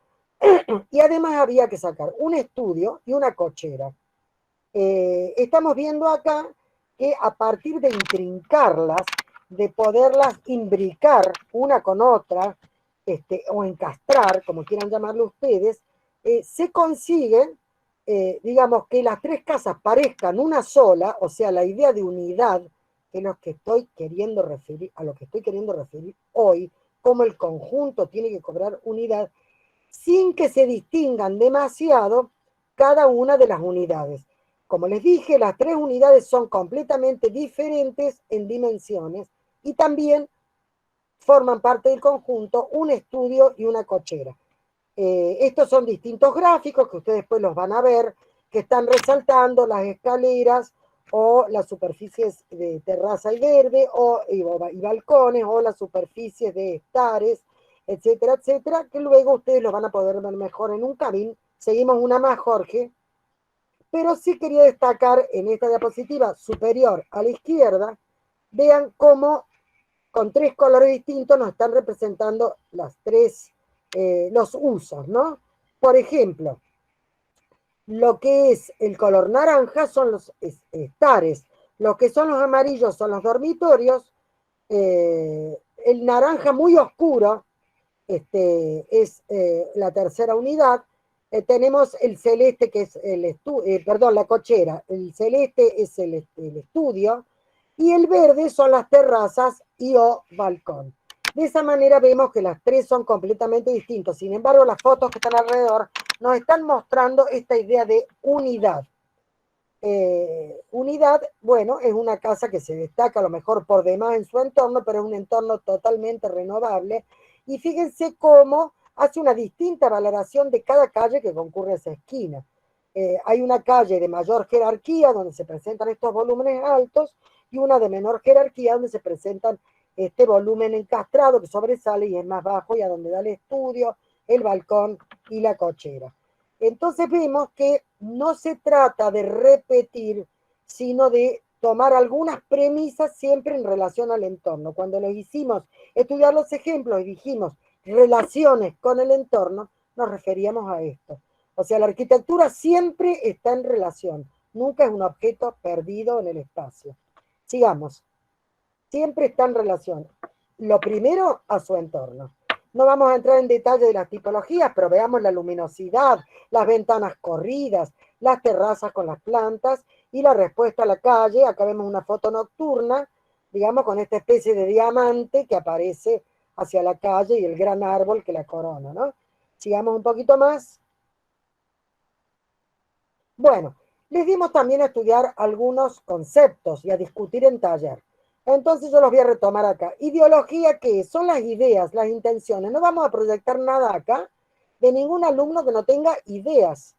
y además había que sacar un estudio y una cochera. Estamos viendo acá que a partir de intrincarlas, de poderlas imbricar una con otra, o encastrar, como quieran llamarlo ustedes, se consigue, digamos, que las 3 casas parezcan una sola, o sea, la idea de unidad, que es lo que estoy queriendo referir, a lo que estoy queriendo referir hoy, cómo el conjunto tiene que cobrar unidad, sin que se distingan demasiado cada una de las unidades. Como les dije, las 3 unidades son completamente diferentes en dimensiones y también forman parte del conjunto un estudio y una cochera. Estos son distintos gráficos que ustedes después los van a ver, que están resaltando las escaleras o las superficies de terraza y verde y balcones o las superficies de estares, etcétera, etcétera, que luego ustedes los van a poder ver mejor en un cabin. Seguimos una más, Jorge. Pero sí quería destacar en esta diapositiva superior a la izquierda, vean cómo con 3 colores distintos nos están representando los usos, ¿no? Por ejemplo, lo que es el color naranja son los estares, lo que son los amarillos son los dormitorios, el naranja muy oscuro es la tercera unidad. Tenemos el celeste que es perdón, la cochera, el celeste es el estudio y el verde son las terrazas y o balcón. De esa manera vemos que las 3 son completamente distintos. Sin embargo, las fotos que están alrededor nos están mostrando esta idea de unidad. Unidad, bueno, es una casa que se destaca a lo mejor por demás en su entorno, pero es un entorno totalmente renovable. Y fíjense cómo hace una distinta valoración de cada calle que concurre a esa esquina. Hay una calle de mayor jerarquía donde se presentan estos volúmenes altos y una de menor jerarquía donde se presentan este volumen encastrado que sobresale y es más bajo y a donde da el estudio, el balcón y la cochera. Entonces vemos que no se trata de repetir, sino de tomar algunas premisas siempre en relación al entorno. Cuando les hicimos estudiar los ejemplos y dijimos relaciones con el entorno, nos referíamos a esto. O sea, la arquitectura siempre está en relación, nunca es un objeto perdido en el espacio. Sigamos. Siempre está en relación. Lo primero, a su entorno. No vamos a entrar en detalle de las tipologías, pero veamos la luminosidad, las ventanas corridas, las terrazas con las plantas y la respuesta a la calle. Acá vemos una foto nocturna, digamos, con esta especie de diamante que aparece hacia la calle y el gran árbol que la corona, ¿no? Sigamos un poquito más. Bueno, les dimos también a estudiar algunos conceptos y a discutir en taller. Entonces yo los voy a retomar acá. Ideología, ¿qué es? Son las ideas, las intenciones. No vamos a proyectar nada acá de ningún alumno que no tenga ideas.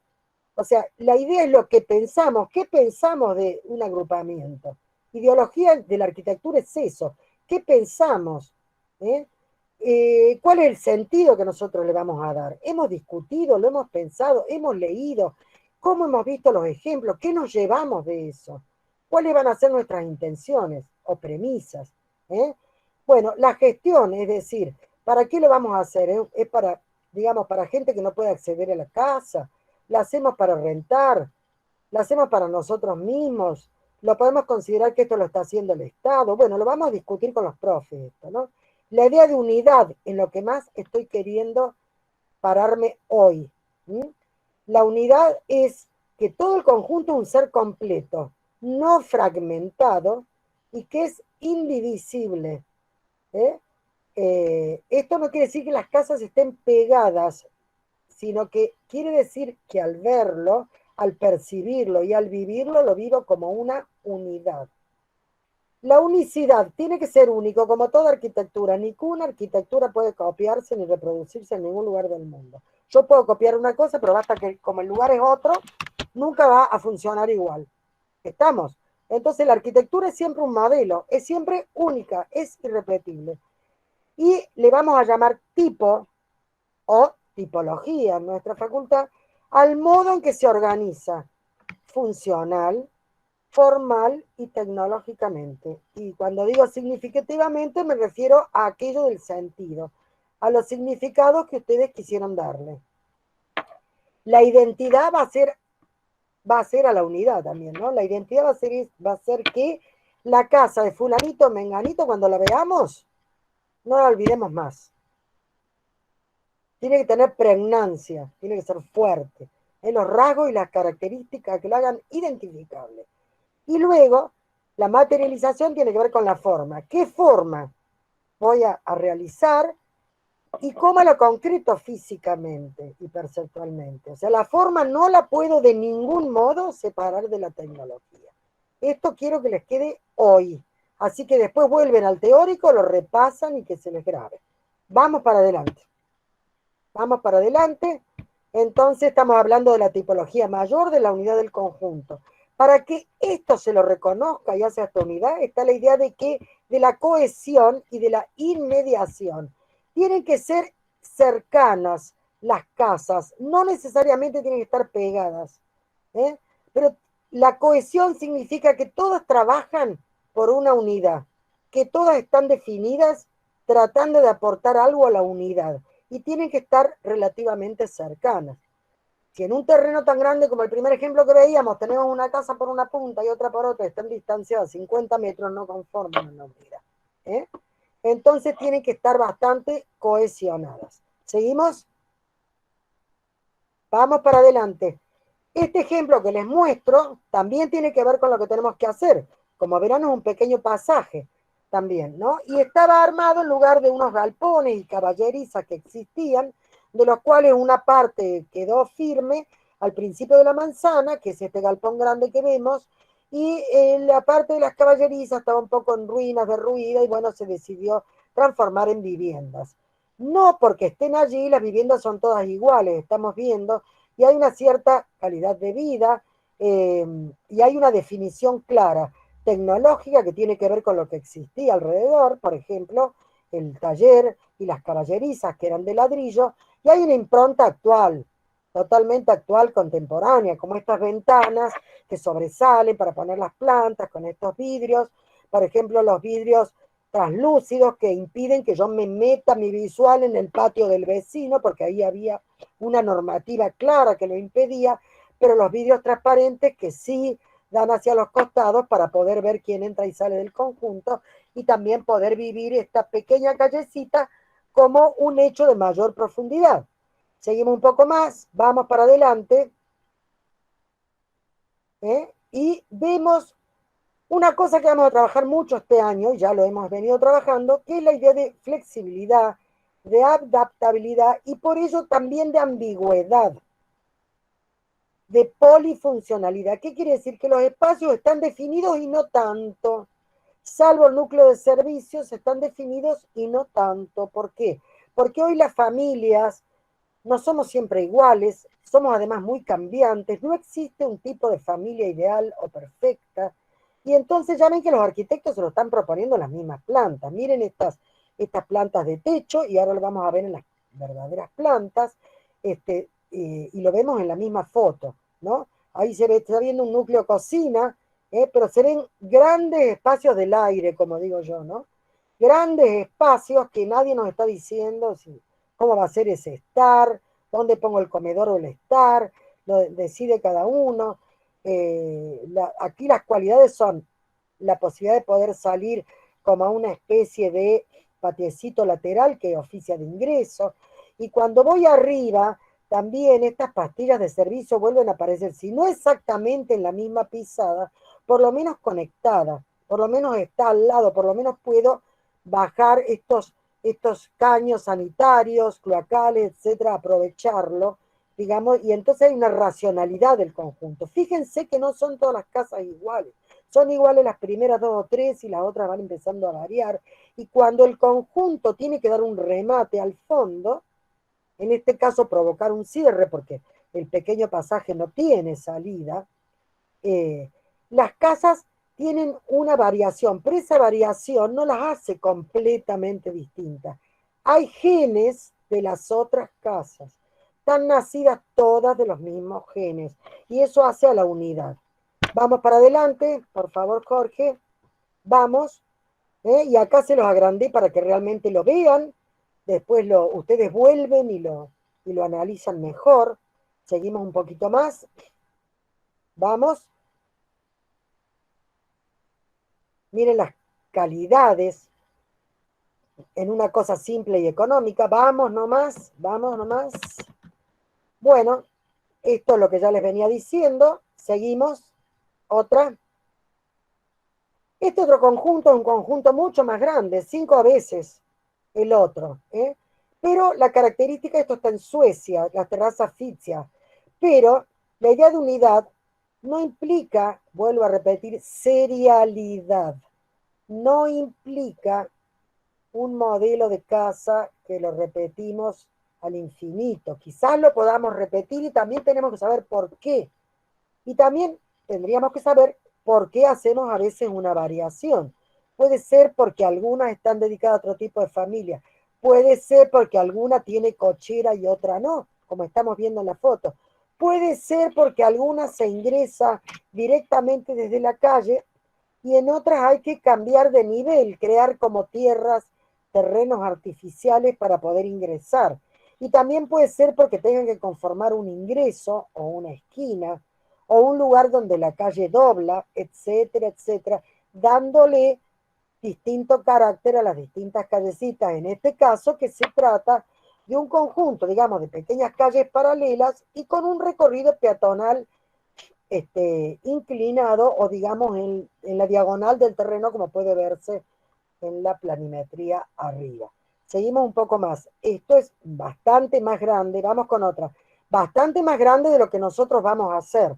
O sea, la idea es lo que pensamos. ¿Qué pensamos de un agrupamiento? Ideología de la arquitectura es eso. ¿Qué pensamos? ¿Eh? ¿Cuál es el sentido que nosotros le vamos a dar? ¿Hemos discutido, lo hemos pensado, hemos leído? ¿Cómo hemos visto los ejemplos? ¿Qué nos llevamos de eso? ¿Cuáles van a ser nuestras intenciones o premisas? ¿Eh? Bueno, la gestión, es decir, ¿para qué lo vamos a hacer? Es para, digamos, para gente que no puede acceder a la casa. ¿La hacemos para rentar? ¿La hacemos para nosotros mismos? ¿Lo podemos considerar que esto lo está haciendo el Estado? Bueno, lo vamos a discutir con los profes, esto, ¿no? La idea de unidad en lo que más estoy queriendo pararme hoy. ¿Sí? La unidad es que todo el conjunto es un ser completo, no fragmentado y que es indivisible. ¿Eh? Esto no quiere decir que las casas estén pegadas, sino que quiere decir que al verlo, al percibirlo y al vivirlo, lo vivo como una unidad. La unicidad tiene que ser único, como toda arquitectura. Ninguna arquitectura puede copiarse ni reproducirse en ningún lugar del mundo. Yo puedo copiar una cosa, pero basta que como el lugar es otro, nunca va a funcionar igual. ¿Estamos? Entonces la arquitectura es siempre un modelo, es siempre única, es irrepetible. Y le vamos a llamar tipo o tipología en nuestra facultad al modo en que se organiza funcional, formal y tecnológicamente. Y cuando digo significativamente me refiero a aquello del sentido, a los significados que ustedes quisieron darle. La identidad va a ser a la unidad también, ¿no? La identidad va a ser que la casa de fulanito, menganito, cuando la veamos, no la olvidemos más. Tiene que tener pregnancia, tiene que ser fuerte, en los rasgos y las características que lo hagan identificable. Y luego, la materialización tiene que ver con la forma. ¿Qué forma voy a realizar y cómo lo concreto físicamente y perceptualmente? O sea, la forma no la puedo de ningún modo separar de la tecnología. Esto quiero que les quede hoy. Así que después vuelven al teórico, lo repasan y que se les grabe. Vamos para adelante. Vamos para adelante. Entonces estamos hablando de la tipología mayor de la unidad del conjunto. Para que esto se lo reconozca y hacia esta unidad, está la idea de la cohesión y de la inmediación. Tienen que ser cercanas las casas, no necesariamente tienen que estar pegadas. ¿Eh? Pero la cohesión significa que todas trabajan por una unidad, que todas están definidas tratando de aportar algo a la unidad y tienen que estar relativamente cercanas. Si en un terreno tan grande como el primer ejemplo que veíamos, tenemos una casa por una punta y otra por otra, están distanciadas 50 metros, no conforman una unidad. ¿Eh? Entonces tienen que estar bastante cohesionadas. ¿Seguimos? Vamos para adelante. Este ejemplo que les muestro también tiene que ver con lo que tenemos que hacer. Como verán, es un pequeño pasaje también, ¿no? Y estaba armado en lugar de unos galpones y caballerizas que existían, de los cuales una parte quedó firme al principio de la manzana, que es este galpón grande que vemos, y la parte de las caballerizas estaba un poco en ruinas, derruida, y bueno, se decidió transformar en viviendas. No porque estén allí, las viviendas son todas iguales, estamos viendo, y hay una cierta calidad de vida, y hay una definición clara tecnológica que tiene que ver con lo que existía alrededor, por ejemplo, el taller y las caballerizas que eran de ladrillo, y hay una impronta actual, totalmente actual, contemporánea, como estas ventanas que sobresalen para poner las plantas con estos vidrios, por ejemplo, los vidrios translúcidos que impiden que yo me meta mi visual en el patio del vecino, porque ahí había una normativa clara que lo impedía, pero los vidrios transparentes que sí dan hacia los costados para poder ver quién entra y sale del conjunto y también poder vivir esta pequeña callecita como un hecho de mayor profundidad. Seguimos un poco más, vamos para adelante, y vemos una cosa que vamos a trabajar mucho este año, y ya lo hemos venido trabajando, que es la idea de flexibilidad, de adaptabilidad y por ello también de ambigüedad, de polifuncionalidad. ¿Qué quiere decir? Que los espacios están definidos y no tanto. Salvo el núcleo de servicios, están definidos y no tanto. ¿Por qué? Porque hoy las familias no somos siempre iguales, somos además muy cambiantes, no existe un tipo de familia ideal o perfecta, y entonces ya ven que los arquitectos se lo están proponiendo las mismas plantas. Miren estas plantas de techo, y ahora lo vamos a ver en las verdaderas plantas, y lo vemos en la misma foto, ¿no? Ahí se ve, está viendo un núcleo cocina, pero se ven grandes espacios del aire, como digo yo, ¿no? Grandes espacios que nadie nos está diciendo si, cómo va a ser ese estar, dónde pongo el comedor o el estar, lo decide cada uno. Aquí las cualidades son la posibilidad de poder salir como a una especie de patiecito lateral que oficia de ingreso. Y cuando voy arriba, también estas pastillas de servicio vuelven a aparecer, si no exactamente en la misma pisada, por lo menos conectada, por lo menos está al lado, por lo menos puedo bajar estos caños sanitarios, cloacales, etcétera, aprovecharlo, digamos, y entonces hay una racionalidad del conjunto. Fíjense que no son todas las casas iguales, son iguales las primeras 2 o 3 y las otras van empezando a variar, y cuando el conjunto tiene que dar un remate al fondo, en este caso provocar un cierre, porque el pequeño pasaje no tiene salida, las casas tienen una variación, pero esa variación no las hace completamente distintas. Hay genes de las otras casas, están nacidas todas de los mismos genes, y eso hace a la unidad. Vamos para adelante, por favor, Jorge. Vamos. Y acá se los agrandé para que realmente lo vean. Después ustedes vuelven y lo analizan mejor. Seguimos un poquito más. Vamos. Miren las calidades en una cosa simple y económica. Vamos nomás, vamos nomás. Bueno, esto es lo que ya les venía diciendo. Seguimos. Otra. Este otro conjunto es un conjunto mucho más grande, 5 veces el otro. Pero la característica, esto está en Suecia, las terrazas Fitzia. Pero la idea de unidad no implica, vuelvo a repetir, serialidad. No implica un modelo de casa que lo repetimos al infinito. Quizás lo podamos repetir y también tenemos que saber por qué. Y también tendríamos que saber por qué hacemos a veces una variación. Puede ser porque algunas están dedicadas a otro tipo de familia. Puede ser porque alguna tiene cochera y otra no, como estamos viendo en la foto. Puede ser porque alguna se ingresa directamente desde la calle y en otras hay que cambiar de nivel, crear como tierras, terrenos artificiales para poder ingresar. Y también puede ser porque tengan que conformar un ingreso o una esquina o un lugar donde la calle dobla, etcétera, etcétera, dándole distinto carácter a las distintas callecitas. En este caso, que se trata de un conjunto, digamos, de pequeñas calles paralelas y con un recorrido peatonal inclinado o digamos en la diagonal del terreno como puede verse en la planimetría arriba. Seguimos un poco más. Esto es bastante más grande. Vamos con otra. Bastante más grande de lo que nosotros vamos a hacer.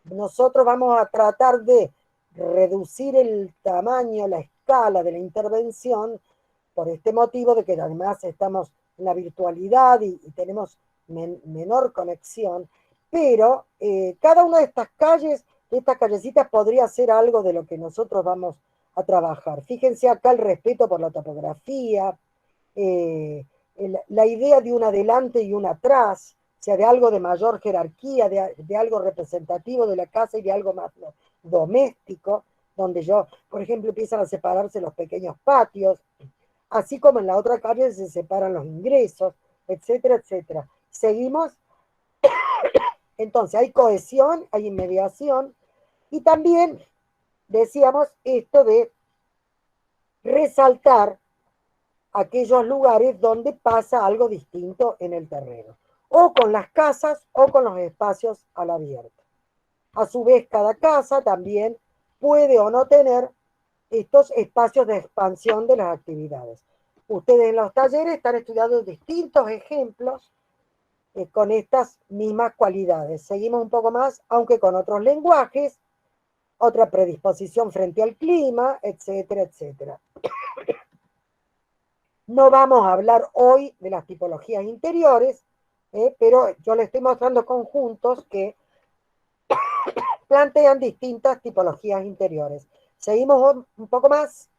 Nosotros vamos a tratar de reducir el tamaño, la escala de la intervención por este motivo de que además estamos en la virtualidad y tenemos menor conexión, pero cada una de estas calles, de estas callecitas podría ser algo de lo que nosotros vamos a trabajar. Fíjense acá el respeto por la topografía, la idea de un adelante y un atrás, o sea, de algo de mayor jerarquía, de algo representativo de la casa y de algo más doméstico, donde por ejemplo, empiezan a separarse los pequeños patios, así como en la otra calle se separan los ingresos, etcétera, etcétera. Seguimos. Entonces, hay cohesión, hay inmediación, y también decíamos esto de resaltar aquellos lugares donde pasa algo distinto en el terreno, o con las casas o con los espacios al abierto. A su vez, cada casa también puede o no tener estos espacios de expansión de las actividades. Ustedes en los talleres están estudiando distintos ejemplos con estas mismas cualidades. Seguimos un poco más, aunque con otros lenguajes, otra predisposición frente al clima, etcétera, etcétera. No vamos a hablar hoy de las tipologías interiores, pero yo les estoy mostrando conjuntos que plantean distintas tipologías interiores. Seguimos un poco más,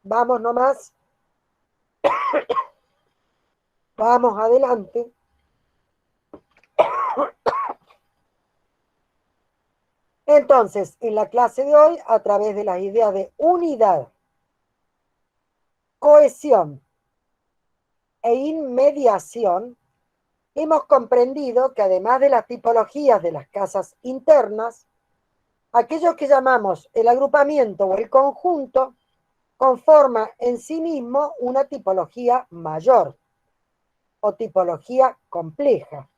vamos nomás, vamos adelante. Entonces, en la clase de hoy, a través de las ideas de unidad, cohesión e inmediación, hemos comprendido que además de las tipologías de las casas internas, aquello que llamamos el agrupamiento o el conjunto conforma en sí mismo una tipología mayor o tipología compleja.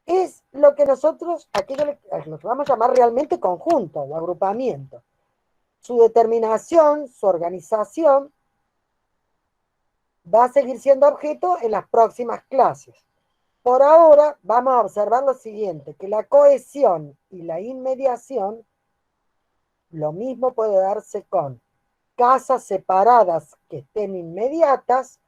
Es lo que nosotros, lo que vamos a llamar realmente conjunto o agrupamiento. Su determinación, su organización, va a seguir siendo objeto en las próximas clases. Por ahora vamos a observar lo siguiente, que la cohesión y la inmediación, lo mismo puede darse con casas separadas que estén inmediatas,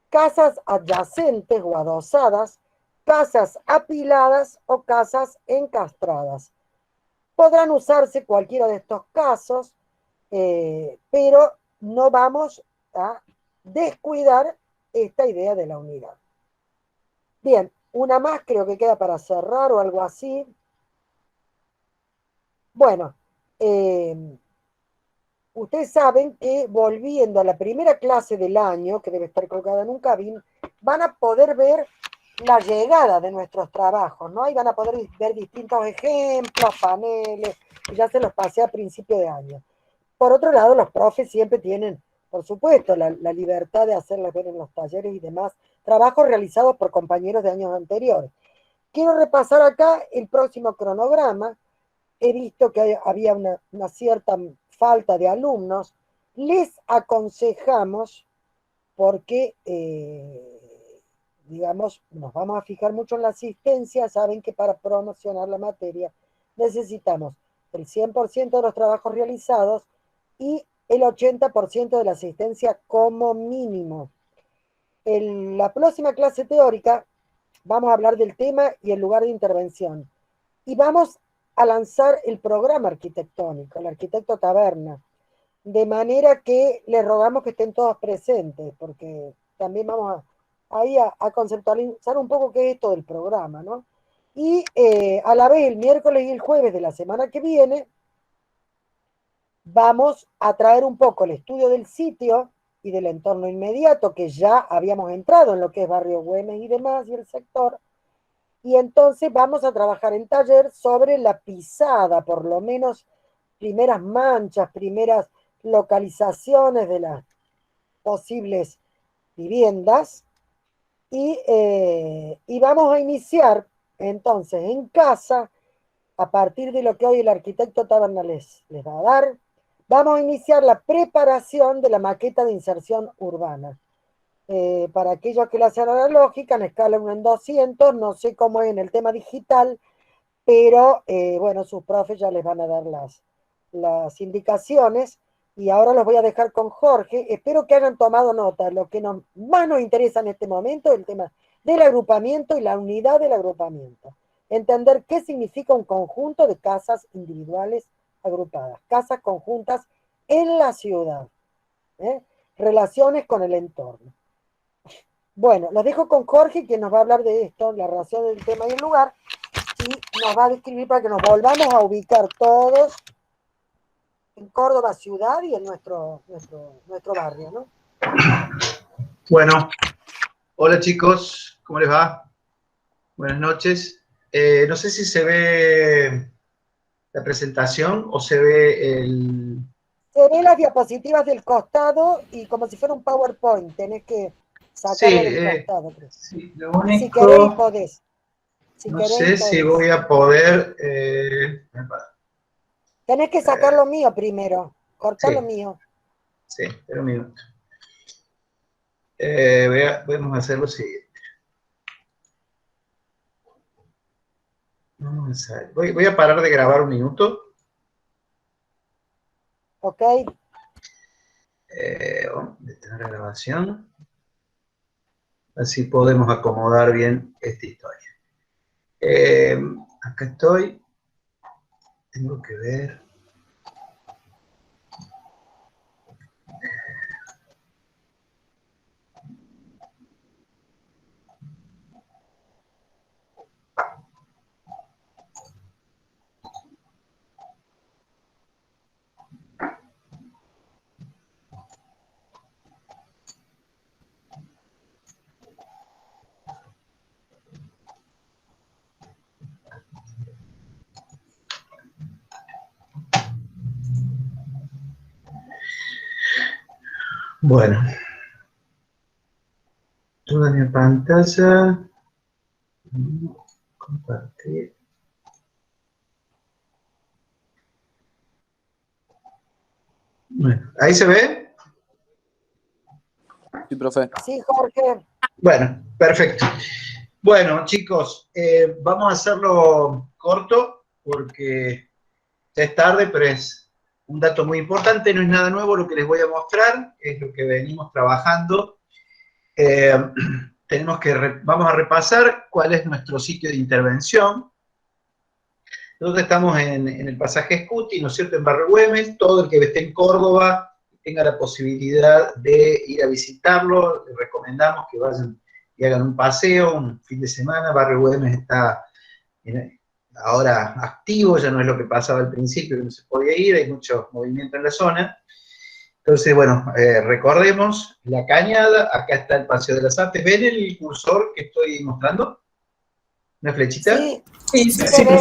casas adyacentes o adosadas, casas apiladas o casas encastradas. Podrán usarse cualquiera de estos casos, pero no vamos a descuidar esta idea de la unidad. Bien, una más creo que queda para cerrar o algo así. Bueno, ustedes saben que volviendo a la primera clase del año, que debe estar colgada en un cabin, van a poder ver la llegada de nuestros trabajos, ¿no? Y van a poder ver distintos ejemplos, paneles, y ya se los pasé a principio de año. Por otro lado, los profes siempre tienen, por supuesto, la libertad de hacerlas ver en los talleres y demás, trabajos realizados por compañeros de años anteriores. Quiero repasar acá el próximo cronograma. He visto que había una cierta falta de alumnos. Les aconsejamos, porque, digamos, nos vamos a fijar mucho en la asistencia, saben que para promocionar la materia necesitamos el 100% de los trabajos realizados y el 80% de la asistencia como mínimo. En la próxima clase teórica vamos a hablar del tema y el lugar de intervención. Y vamos a lanzar el programa arquitectónico, el arquitecto taberna, de manera que les rogamos que estén todos presentes, porque también vamos a conceptualizar un poco qué es esto del programa, ¿no? Y a la vez el miércoles y el jueves de la semana que viene vamos a traer un poco el estudio del sitio y del entorno inmediato, que ya habíamos entrado en lo que es Barrio Güemes y demás, y el sector, y entonces vamos a trabajar en taller sobre la pisada, por lo menos primeras manchas, primeras localizaciones de las posibles viviendas, y vamos a iniciar entonces en casa, a partir de lo que hoy el arquitecto Taberna les va a dar, vamos a iniciar la preparación de la maqueta de inserción urbana. Para aquellos que la hacen analógica, en escala 1 en 200, no sé cómo es en el tema digital, pero bueno, sus profes ya les van a dar las indicaciones, y ahora los voy a dejar con Jorge. Espero que hayan tomado nota. Lo que más nos interesa en este momento es el tema del agrupamiento y la unidad del agrupamiento. Entender qué significa un conjunto de casas individuales agrupadas, casas conjuntas en la ciudad, ¿eh? Relaciones con el entorno. Bueno, los dejo con Jorge, que nos va a hablar de esto, la relación del tema y el lugar, y nos va a describir para que nos volvamos a ubicar todos en Córdoba ciudad y en nuestro barrio, ¿no? Bueno, hola chicos, ¿cómo les va? Buenas noches. No sé si se ve la presentación o se ve el... Se ven las diapositivas del costado y como si fuera un PowerPoint, tenés que Sí, sacarlo del costado. sí, lo Y si queréis, único, podés. Si no queréis, sé si podés. voy a poder... Tenés que sacar lo mío primero, cortar lo sí, mío. sí, espera un minuto. Vamos a hacer lo siguiente. Voy a parar de grabar un minuto. ¿Ok? Vamos a detener la grabación. Así podemos acomodar bien esta historia. Acá estoy. Tengo que ver. Bueno, toda mi pantalla. Compartir. Bueno, ¿ahí se ve? Sí, profe. Sí, Jorge. Bueno, perfecto. Bueno, chicos, vamos a hacerlo corto porque ya es tarde, pero es un dato muy importante, no es nada nuevo lo que les voy a mostrar, es lo que venimos trabajando. Vamos a repasar cuál es nuestro sitio de intervención. Nosotros estamos en el pasaje Scuti, ¿no es cierto?, en Barrio Güemes. Todo el que esté en Córdoba tenga la posibilidad de ir a visitarlo, les recomendamos que vayan y hagan un paseo, un fin de semana. Barrio Güemes está ahora activo, ya no es lo que pasaba al principio, que no se podía ir, hay mucho movimiento en la zona. Entonces, bueno, recordemos la Cañada, acá está el Paseo de las Artes. ¿Ven el cursor que estoy mostrando? ¿Una flechita? Sí, Sí, sí sí, se ve.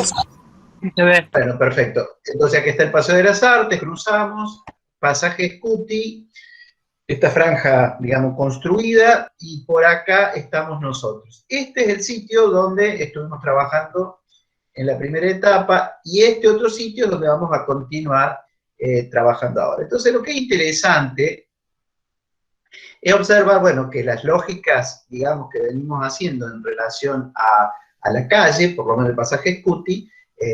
se ve. Bueno, perfecto. Entonces aquí está el Paseo de las Artes, cruzamos, pasaje Scuti, esta franja, digamos, construida, y por acá estamos nosotros. Este es el sitio donde estuvimos trabajando en la primera etapa, y este otro sitio es donde vamos a continuar trabajando ahora. Entonces lo que es interesante es observar, bueno, que las lógicas, digamos, que venimos haciendo en relación a la calle, por lo menos el pasaje Scuti,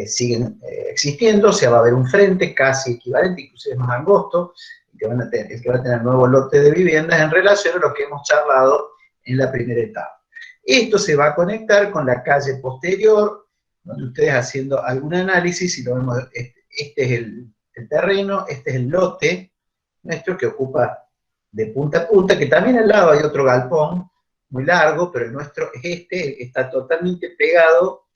siguen existiendo. O sea, va a haber un frente casi equivalente, inclusive más angosto, el que va a tener nuevo lote de viviendas en relación a lo que hemos charlado en la primera etapa. Esto se va a conectar con la calle posterior, donde ustedes haciendo algún análisis, si lo vemos, este es el terreno, este es el lote nuestro que ocupa de punta a punta, que también al lado hay otro galpón muy largo, pero el nuestro es este, el que está totalmente pegado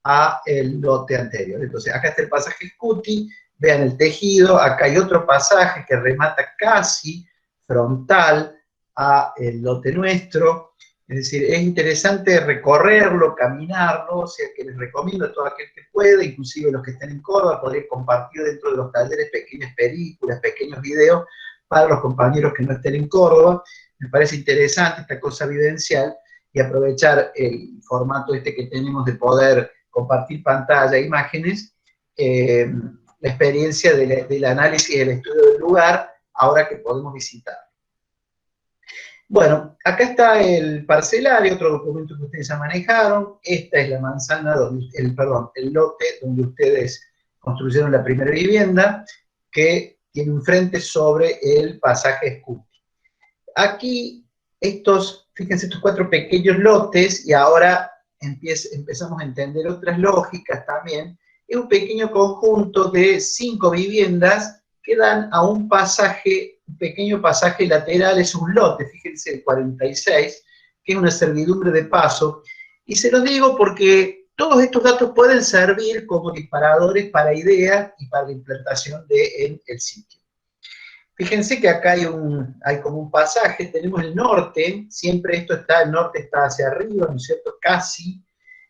a el lote anterior. Entonces, acá está el pasaje Scuti, vean el tejido, acá hay otro pasaje que remata casi frontal a el lote nuestro. Es decir, es interesante recorrerlo, caminarlo, o sea que les recomiendo a todo aquel que pueda, inclusive los que estén en Córdoba, poder compartir dentro de los talleres pequeñas películas, pequeños videos, para los compañeros que no estén en Córdoba. Me parece interesante esta cosa vivencial y aprovechar el formato este que tenemos de poder compartir pantalla e imágenes, la experiencia del análisis y del estudio del lugar, ahora que podemos visitar. Bueno, acá está el parcelario, otro documento que ustedes ya manejaron. Esta es la manzana, el lote donde ustedes construyeron la primera vivienda, que tiene un frente sobre el pasaje Scuti. Aquí, fíjense, estos 4 pequeños lotes, y ahora empezamos a entender otras lógicas también. Es un pequeño conjunto de 5 viviendas que dan a un pequeño pasaje lateral, es un lote, fíjense, el 46, que es una servidumbre de paso. Y se los digo porque todos estos datos pueden servir como disparadores para ideas y para la implantación en el sitio. Fíjense que acá hay como un pasaje, tenemos el norte, siempre el norte está hacia arriba, ¿no es cierto? Casi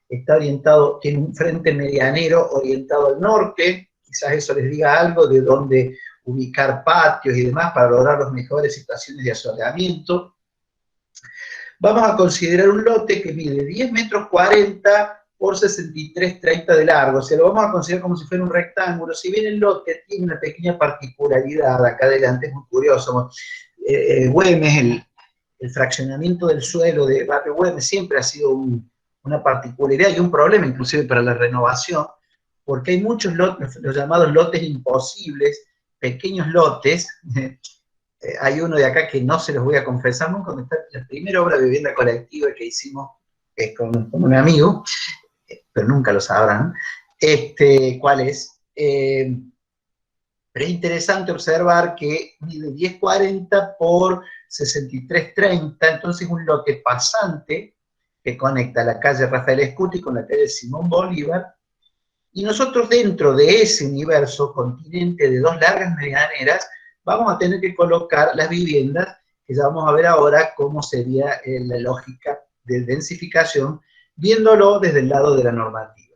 está orientado, tiene un frente medianero orientado al norte, quizás eso les diga algo de dónde ubicar patios y demás para lograr las mejores situaciones de asoleamiento. Vamos a considerar un lote que mide 10 metros 40 por 63,30 de largo. O sea, lo vamos a considerar como si fuera un rectángulo. Si bien el lote tiene una pequeña particularidad, acá adelante es muy curioso. Güemes, el fraccionamiento del suelo de Barrio Güemes siempre ha sido una particularidad y un problema inclusive para la renovación, porque hay muchos lotes, los llamados lotes imposibles, pequeños lotes. Hay uno de acá que no se los voy a confesar nunca, donde está la primera obra de vivienda colectiva que hicimos con un amigo, pero nunca lo sabrán, cuál es. Pero es interesante observar que mide 10,40 por 63,30, entonces un lote pasante que conecta la calle Rafael Scuti con la calle Simón Bolívar, y nosotros dentro de ese universo continente de 2 largas medianeras vamos a tener que colocar las viviendas, que ya vamos a ver ahora cómo sería la lógica de densificación, viéndolo desde el lado de la normativa.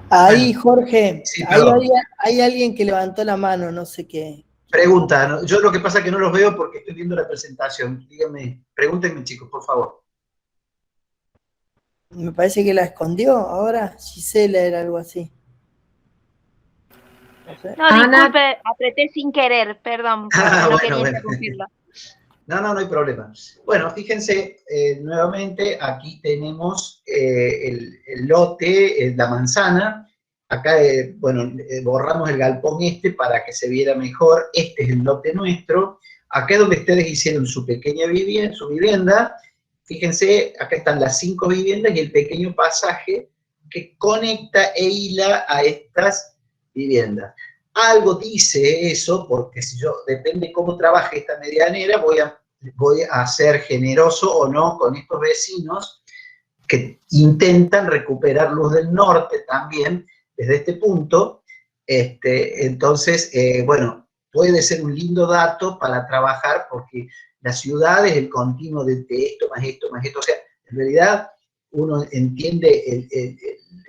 Ahí, Jorge, Sí, ahí hay alguien que levantó la mano, no sé quién Pregunta, ¿no? Yo lo que pasa es que no los veo porque estoy viendo la presentación. Díganme, pregúntenme, chicos, por favor. Me parece que la escondió ahora. Gisela era algo así. No sé. No, disculpe, apreté sin querer, perdón, no quería interrumpirlo. No hay problema. Bueno, fíjense, nuevamente aquí tenemos el lote, la manzana. Acá, borramos el galpón para que se viera mejor. Este es el lote nuestro. Acá es donde ustedes hicieron su pequeña vivienda, su vivienda. Fíjense, acá están las 5 viviendas y el pequeño pasaje que conecta e hila a estas viviendas. Algo dice eso, porque si yo, depende cómo trabaje esta medianera, voy a ser generoso o no con estos vecinos que intentan recuperar luz del norte también desde este punto. Entonces, bueno, puede ser un lindo dato para trabajar, porque la ciudad es el continuo de esto, más esto, más esto. O sea, en realidad uno entiende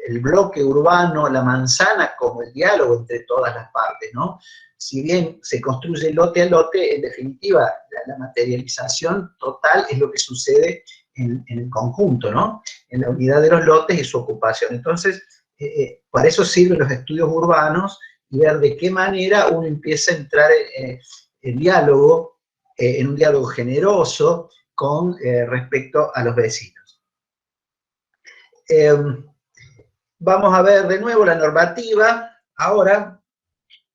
el bloque urbano, la manzana, como el diálogo entre todas las partes, ¿no? Si bien se construye lote a lote, en definitiva, la materialización total es lo que sucede en el conjunto, ¿no? En la unidad de los lotes y su ocupación. Entonces, para eso sirven los estudios urbanos y ver de qué manera uno empieza a entrar en diálogo, en un diálogo generoso con respecto a los vecinos. Vamos a ver de nuevo la normativa. Ahora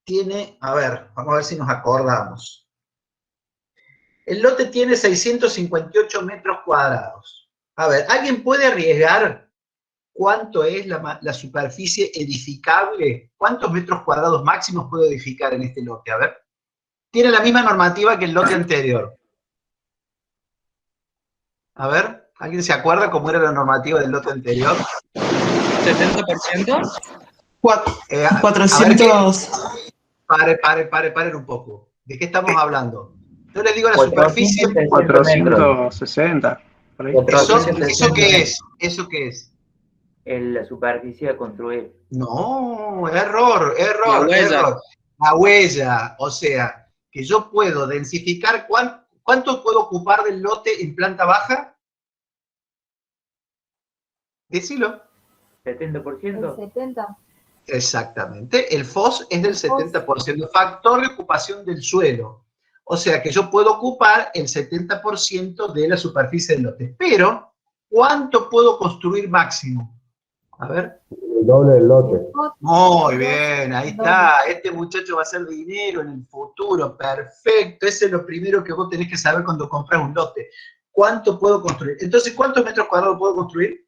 tiene, vamos a ver si nos acordamos. El lote tiene 658 metros cuadrados. A ver, ¿alguien puede arriesgar cuánto es la superficie edificable? ¿Cuántos metros cuadrados máximos puedo edificar en este lote? A ver. Tiene la misma normativa que el lote anterior. A ver, ¿alguien se acuerda cómo era la normativa del lote anterior? 70%. 400. Paren un poco. ¿De qué estamos hablando? Yo les digo la superficie. 460. ¿Eso qué es? ¿Eso qué es? La superficie a construir. No, error. La huella. O sea, que yo puedo densificar. ¿Cuánto puedo ocupar del lote en planta baja? Decilo. 70%. 70. Exactamente. El FOS es del 70%, factor de ocupación del suelo. O sea que yo puedo ocupar el 70% de la superficie del lote. Pero, ¿cuánto puedo construir máximo? A ver. El doble del lote. Muy bien, ahí está. Este muchacho va a hacer dinero en el futuro. Perfecto. Ese es lo primero que vos tenés que saber cuando compras un lote. ¿Cuánto puedo construir? Entonces, ¿cuántos metros cuadrados puedo construir?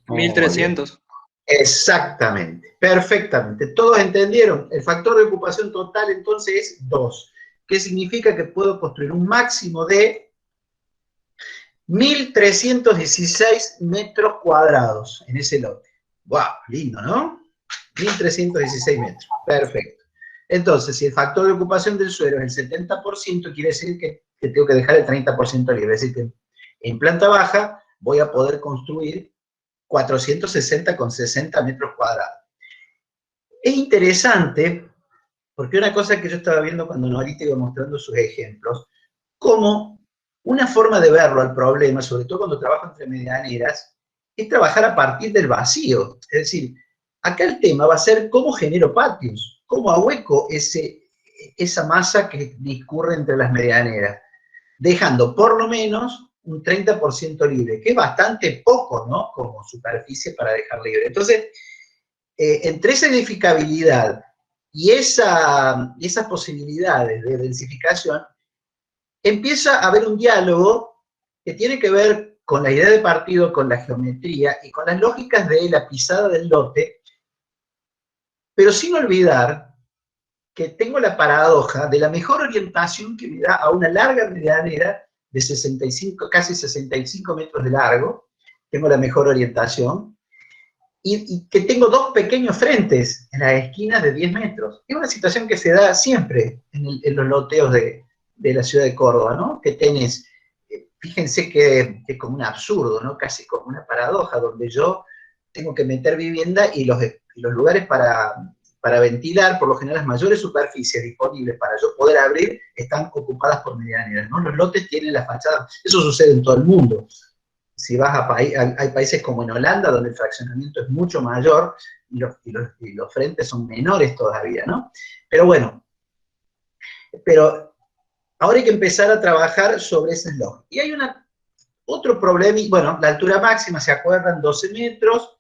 1300. Exactamente, perfectamente. ¿Todos entendieron? El factor de ocupación total entonces es 2, que significa que puedo construir un máximo de 1316 metros cuadrados en ese lote. ¡Wow! Lindo, ¿no? 1316 metros, perfecto. Entonces, si el factor de ocupación del suelo es el 70%, quiere decir que tengo que dejar el 30% libre. Es decir, que en planta baja voy a poder construir 460,60 metros cuadrados. Es interesante, porque una cosa que yo estaba viendo cuando Norita iba mostrando sus ejemplos, como una forma de verlo al problema, sobre todo cuando trabajo entre medianeras, es trabajar a partir del vacío. Es decir, acá el tema va a ser cómo genero patios, cómo ahueco esa masa que discurre entre las medianeras, dejando por lo menos un 30% libre, que es bastante poco, ¿no? Como superficie para dejar libre. Entonces, entre esa edificabilidad y esas posibilidades de densificación, empieza a haber un diálogo que tiene que ver con la idea de partido, con la geometría y con las lógicas de la pisada del lote, pero sin olvidar que tengo la paradoja de la mejor orientación que me da a una larga medianera de 65, casi 65 metros de largo, tengo la mejor orientación, y que tengo 2 pequeños frentes en las esquinas de 10 metros. Es una situación que se da siempre en los loteos de la ciudad de Córdoba, ¿no? Que tenés, fíjense que es como un absurdo, ¿no? Casi como una paradoja, donde yo tengo que meter vivienda y los lugares para ventilar, por lo general, las mayores superficies disponibles para yo poder abrir están ocupadas por medianeras, ¿no? Los lotes tienen la fachada, eso sucede en todo el mundo. Si vas hay países como en Holanda, donde el fraccionamiento es mucho mayor y los frentes son menores todavía, ¿no? Pero bueno, ahora hay que empezar a trabajar sobre ese slot. Y hay otro problema, bueno, la altura máxima, ¿se acuerdan? 12 metros.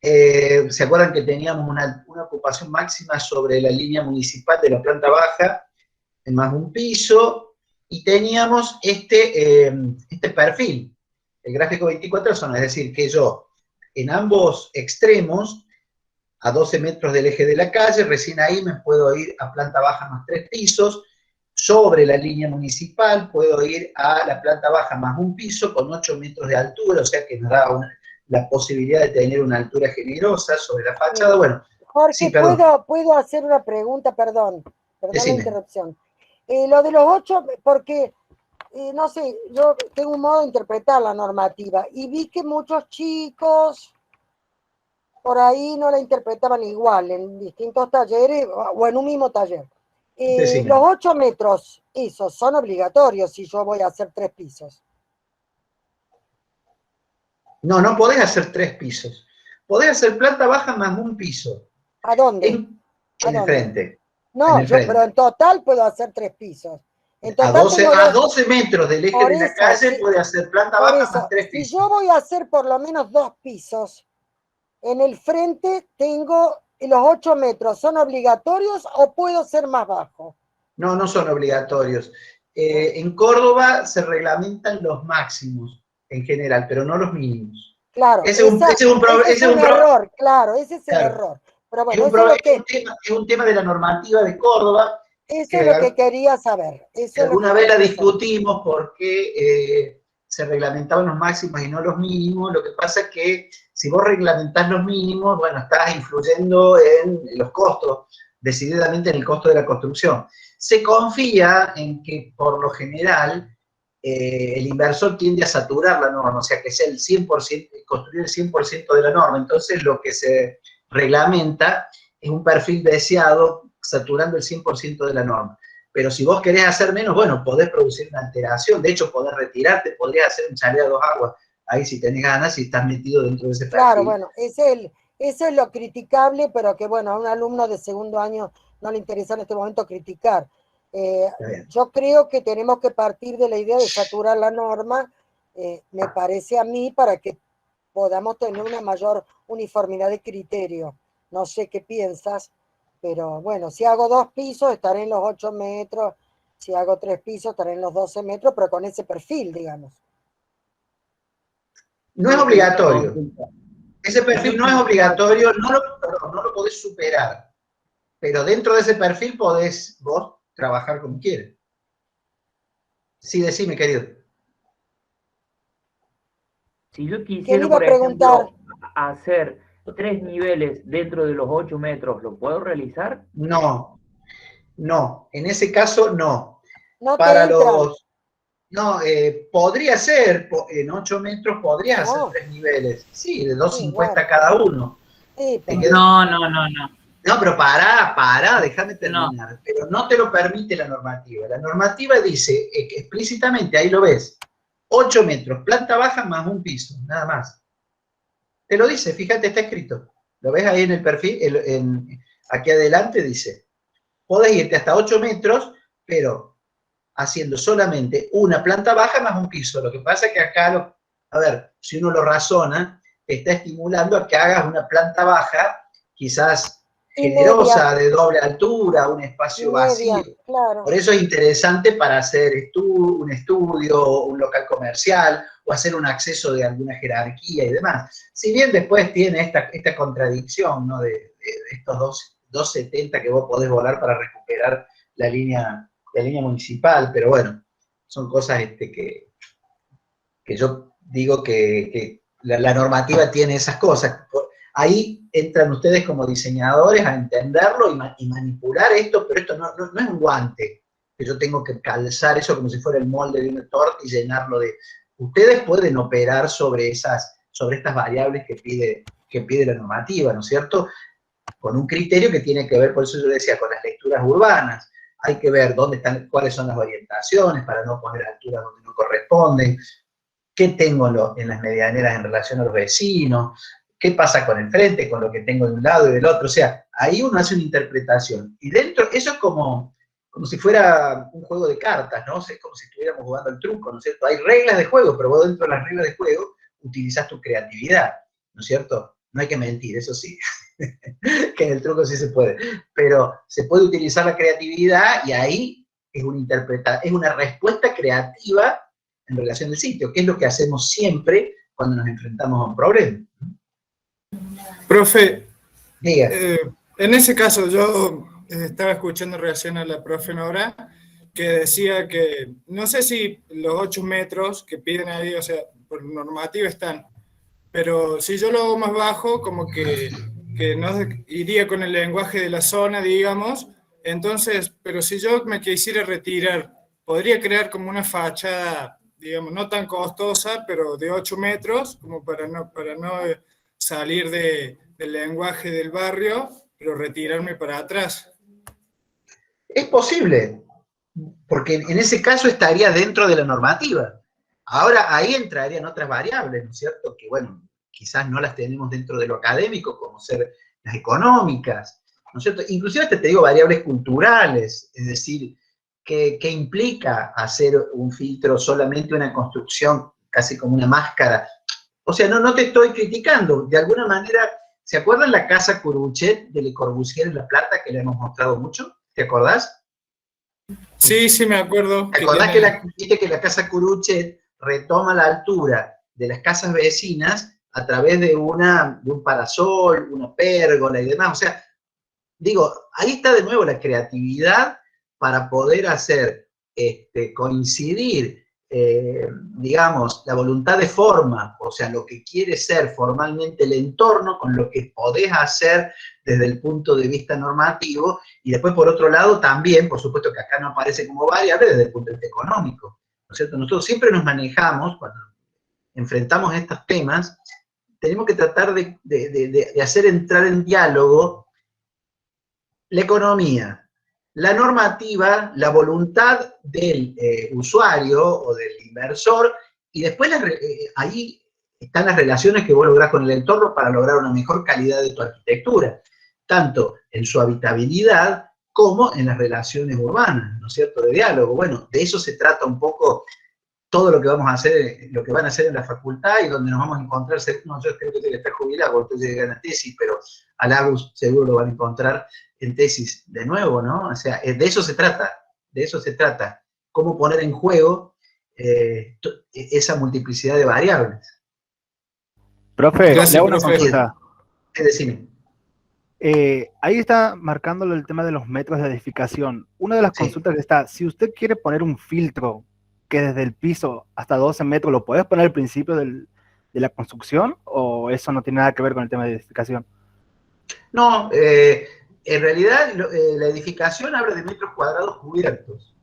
¿Se acuerdan que teníamos una ocupación máxima sobre la línea municipal de la planta baja, más un piso, y teníamos este perfil, el gráfico 24 zonas, es decir, que yo en ambos extremos, a 12 metros del eje de la calle, recién ahí me puedo ir a planta baja más 3 pisos, sobre la línea municipal puedo ir a la planta baja más un piso con 8 metros de altura, o sea que nos da la posibilidad de tener una altura generosa sobre la fachada. Bueno, Jorge, sí, ¿puedo hacer una pregunta? Perdón la interrupción. Lo de los 8, porque, no sé, yo tengo un modo de interpretar la normativa, y vi que muchos chicos por ahí no la interpretaban igual, en distintos talleres, o en un mismo taller. Los 8 metros, esos son obligatorios si yo voy a hacer 3 pisos. No podés hacer 3 pisos. Podés hacer planta baja más un piso. ¿A dónde? En el frente. No, pero en total puedo hacer 3 pisos. En total a 12 metros del eje de la calle puede hacer planta baja más 3 pisos. Si yo voy a hacer por lo menos 2 pisos, en el frente tengo los 8 metros. ¿Son obligatorios o puedo ser más bajo? No son obligatorios. En Córdoba se reglamentan los máximos en general, pero no los mínimos. Claro, ese es un error, claro, ese es el error. Pero bueno, es un tema de la normativa de Córdoba. Eso es lo que quería saber. Alguna vez la discutimos porque se reglamentaban los máximos y no los mínimos. Lo que pasa es que si vos reglamentás los mínimos, bueno, estás influyendo en los costos, decididamente en el costo de la construcción. Se confía en que, por lo general, el inversor tiende a saturar la norma, o sea, que sea el 100%, construir el 100% de la norma. Entonces, lo que se reglamenta es un perfil deseado, saturando el 100% de la norma. Pero si vos querés hacer menos, bueno, podés producir una alteración, de hecho, podés retirarte, podrías hacer un chalet a 2 aguas, ahí si tenés ganas, si estás metido dentro de ese perfil. Claro, bueno, eso es lo criticable, pero que, bueno, a un alumno de segundo año no le interesa en este momento criticar. Yo creo que tenemos que partir de la idea de saturar la norma, me parece a mí, para que podamos tener una mayor uniformidad de criterio. No sé qué piensas, pero bueno, si hago 2 pisos estaré en los 8 metros, si hago 3 pisos estaré en los 12 metros, pero con ese perfil, digamos. No es obligatorio. Ese perfil no es obligatorio, no lo podés superar. Pero dentro de ese perfil podés vos trabajar como quieres. Sí, decime, querido. Si yo quisiera, por ejemplo, hacer 3 niveles dentro de los 8 metros, ¿lo puedo realizar? No. En ese caso, no. Para los... No, podría ser, en 8 metros podrías hacer 3 niveles. Sí, de 2,50 cada uno. Sí, pero... No, pero pará, déjame terminar. Pero no te lo permite la normativa. La normativa dice explícitamente, ahí lo ves, 8 metros, planta baja más un piso, nada más. Te lo dice, fíjate, está escrito. Lo ves ahí en el perfil, aquí adelante dice, podés irte hasta 8 metros, pero haciendo solamente una planta baja más un piso. Lo que pasa es que acá, a ver, si uno lo razona, te está estimulando a que hagas una planta baja, quizás generosa, de doble altura, un espacio vacío. Claro. Por eso es interesante para hacer un estudio, un local comercial, o hacer un acceso de alguna jerarquía y demás. Si bien después tiene esta contradicción, ¿no? de estos 2,70 que vos podés volar para recuperar la línea municipal, pero bueno, son cosas que yo digo que la normativa tiene esas cosas. Ahí entran ustedes como diseñadores a entenderlo y manipular esto, pero esto no es un guante, que yo tengo que calzar eso como si fuera el molde de una torta y llenarlo de... Ustedes pueden operar sobre estas variables que pide la normativa, ¿no es cierto? con un criterio que tiene que ver, por eso yo decía, con las lecturas urbanas. Hay que ver dónde están, cuáles son las orientaciones para no poner alturas donde no corresponden, qué tengo en las medianeras en relación a los vecinos, qué pasa con el frente, con lo que tengo de un lado y del otro. O sea, ahí uno hace una interpretación. Y dentro, eso es como si fuera un juego de cartas, ¿no? Es como si estuviéramos jugando al truco, ¿no es cierto? Hay reglas de juego, pero vos dentro de las reglas de juego utilizás tu creatividad, ¿no es cierto? No hay que mentir, eso sí, que en el truco sí se puede, pero se puede utilizar la creatividad y ahí es una respuesta creativa en relación al sitio, que es lo que hacemos siempre cuando nos enfrentamos a un problema. Profe, Diga. En ese caso yo estaba escuchando relación a la profe Nora, que decía que, no sé si los 8 metros que piden ahí, o sea, por normativa están, pero si yo lo hago más bajo, como que no iría con el lenguaje de la zona, digamos, entonces, pero si yo me quisiera retirar, podría crear como una fachada, digamos, no tan costosa, pero de 8 metros, como para no salir del lenguaje del barrio, pero retirarme para atrás. Es posible, porque en ese caso estaría dentro de la normativa. Ahora, ahí entrarían otras variables, ¿no es cierto? Que, bueno, quizás no las tenemos dentro de lo académico, como ser las económicas, ¿no es cierto? Inclusive te digo variables culturales, es decir, ¿qué implica hacer un filtro solamente una construcción casi como una máscara? O sea, no te estoy criticando, de alguna manera, ¿se acuerdan la casa Curuchet de Le Corbusier en La Plata, que le hemos mostrado mucho? ¿Te acordás? Sí, sí me acuerdo. ¿Te acordás que la casa Curuchet retoma la altura de las casas vecinas a través de un parasol, una pérgola y demás? O sea, digo, ahí está de nuevo la creatividad para poder hacer coincidir, digamos, la voluntad de forma, o sea, lo que quiere ser formalmente el entorno con lo que podés hacer desde el punto de vista normativo, y después por otro lado también, por supuesto que acá no aparece como variable desde el punto de vista económico, ¿no es cierto? Nosotros siempre nos manejamos, cuando enfrentamos estos temas, tenemos que tratar de hacer entrar en diálogo la economía, la normativa, la voluntad del usuario o del inversor, y después ahí están las relaciones que vos lográs con el entorno para lograr una mejor calidad de tu arquitectura, tanto en su habitabilidad como en las relaciones urbanas, ¿no es cierto?, de diálogo. Bueno, de eso se trata un poco todo lo que vamos a hacer, lo que van a hacer en la facultad y donde nos vamos a encontrar. No, yo creo que tiene que estar jubilado cuando ustedes lleguen a tesis, pero al Agus seguro lo van a encontrar en tesis de nuevo, ¿no? O sea, de eso se trata, cómo poner en juego esa multiplicidad de variables. Profe, le hago una consulta. Decime. Ahí está marcándolo el tema de los metros de edificación. Una de las consultas está, si usted quiere poner un filtro que desde el piso hasta 12 metros, ¿lo puedes poner al principio de la construcción? ¿O eso no tiene nada que ver con el tema de edificación? No, en realidad la edificación habla de metros cuadrados cubiertos.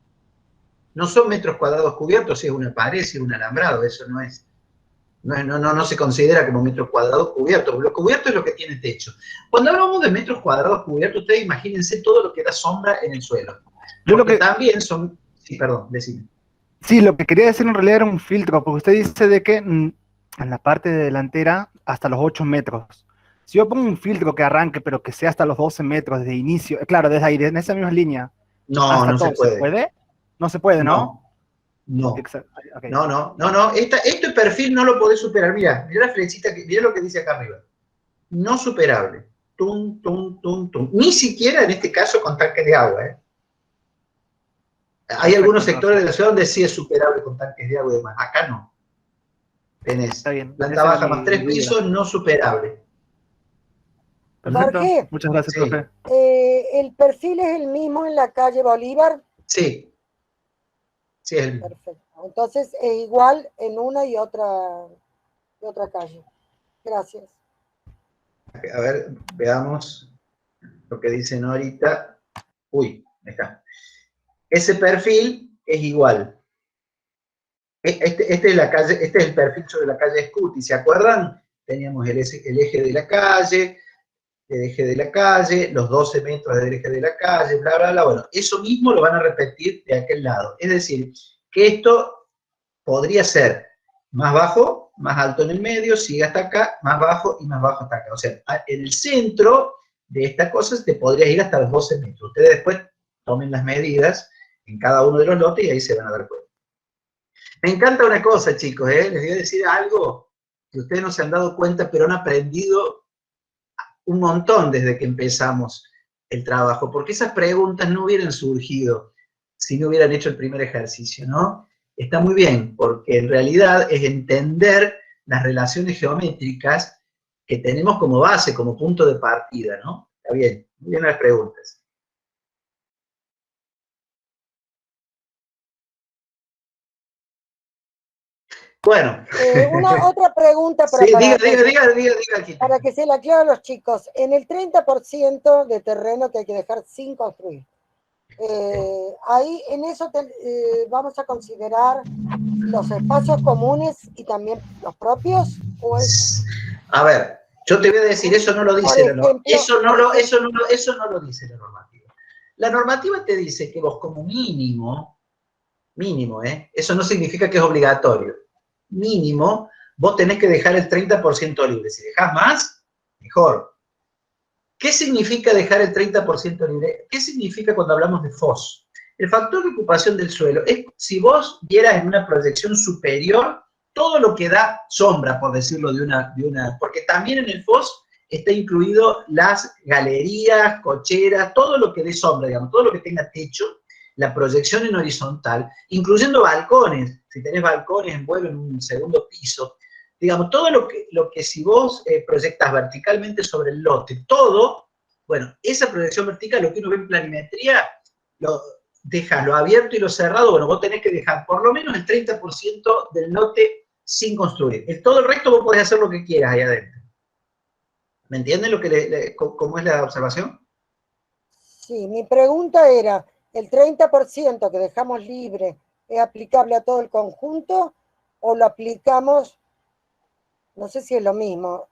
No son metros cuadrados cubiertos si es una pared, si es un alambrado, eso no se considera como metros cuadrados cubiertos. Lo cubierto es lo que tiene techo. Cuando hablamos de metros cuadrados cubiertos, ustedes imagínense todo lo que da sombra en el suelo. Porque también son... Sí, perdón, decime. Sí, lo que quería decir en realidad era un filtro, porque usted dice de que en la parte delantera hasta los 8 metros. Si yo pongo un filtro que arranque, pero que sea hasta los 12 metros de inicio, claro, desde ahí, en esa misma línea. No, no se puede. ¿Se puede? No se puede, ¿no? No. Okay. No. Este perfil no lo podés superar. Mira la flechita, mira lo que dice acá arriba. No superable. Tum. Ni siquiera en este caso con tanques de agua, ¿eh? Hay algunos sectores de la ciudad donde sí es superable con tanques de agua y demás. Acá no. Tenés planta baja más 3 pisos, no superable. Perfecto. Jorge, muchas gracias, profe. ¿El perfil es el mismo en la calle Bolívar? Sí. Sí, es el mismo. Perfecto. Entonces es igual en una y otra calle. Gracias. A ver, veamos lo que dicen ahorita. Uy, ahí está. Ese perfil es igual. Este es el perfil sobre la calle Scuti. ¿Se acuerdan? Teníamos el eje de la calle, del eje de la calle, los 12 metros del eje de la calle, bla, bla, bla. Bueno, eso mismo lo van a repetir de aquel lado. Es decir, que esto podría ser más bajo, más alto en el medio, sigue hasta acá, más bajo y más bajo hasta acá. O sea, en el centro de estas cosas te podrías ir hasta los 12 metros. Ustedes después tomen las medidas en cada uno de los lotes y ahí se van a dar cuenta. Me encanta una cosa, chicos, les voy a decir algo que ustedes no se han dado cuenta, pero han aprendido un montón desde que empezamos el trabajo, porque esas preguntas no hubieran surgido si no hubieran hecho el primer ejercicio, ¿no? Está muy bien, porque en realidad es entender las relaciones geométricas que tenemos como base, como punto de partida, ¿no? Está bien, muy bien las preguntas. Bueno. Otra pregunta para, sí, diga, para que se la aclare a los chicos. En el 30% de terreno que hay que dejar sin construir, ahí en eso vamos a considerar los espacios comunes y también los propios, ¿o es? A ver, yo te voy a decir, eso no lo dice la normativa. Eso no lo dice la normativa. La normativa te dice que vos como mínimo, eso no significa que es obligatorio. Mínimo, vos tenés que dejar el 30% libre. Si dejás más, mejor. ¿Qué significa dejar el 30% libre? ¿Qué significa cuando hablamos de FOS? El factor de ocupación del suelo es si vos vieras en una proyección superior todo lo que da sombra, por decirlo de una, porque también en el FOS está incluido las galerías, cocheras, todo lo que dé sombra, digamos, todo lo que tenga techo, la proyección en horizontal, incluyendo balcones, si tenés balcones en vuelo en un segundo piso, digamos, todo lo que si vos proyectas verticalmente sobre el lote, todo, bueno, esa proyección vertical, lo que uno ve en planimetría, deja lo abierto y lo cerrado, bueno, vos tenés que dejar por lo menos el 30% del lote sin construir. Todo el resto vos podés hacer lo que quieras ahí adentro. ¿Me entienden cómo es la observación? Sí, mi pregunta era, ¿el 30% que dejamos libre es aplicable a todo el conjunto o lo aplicamos, no sé si es lo mismo,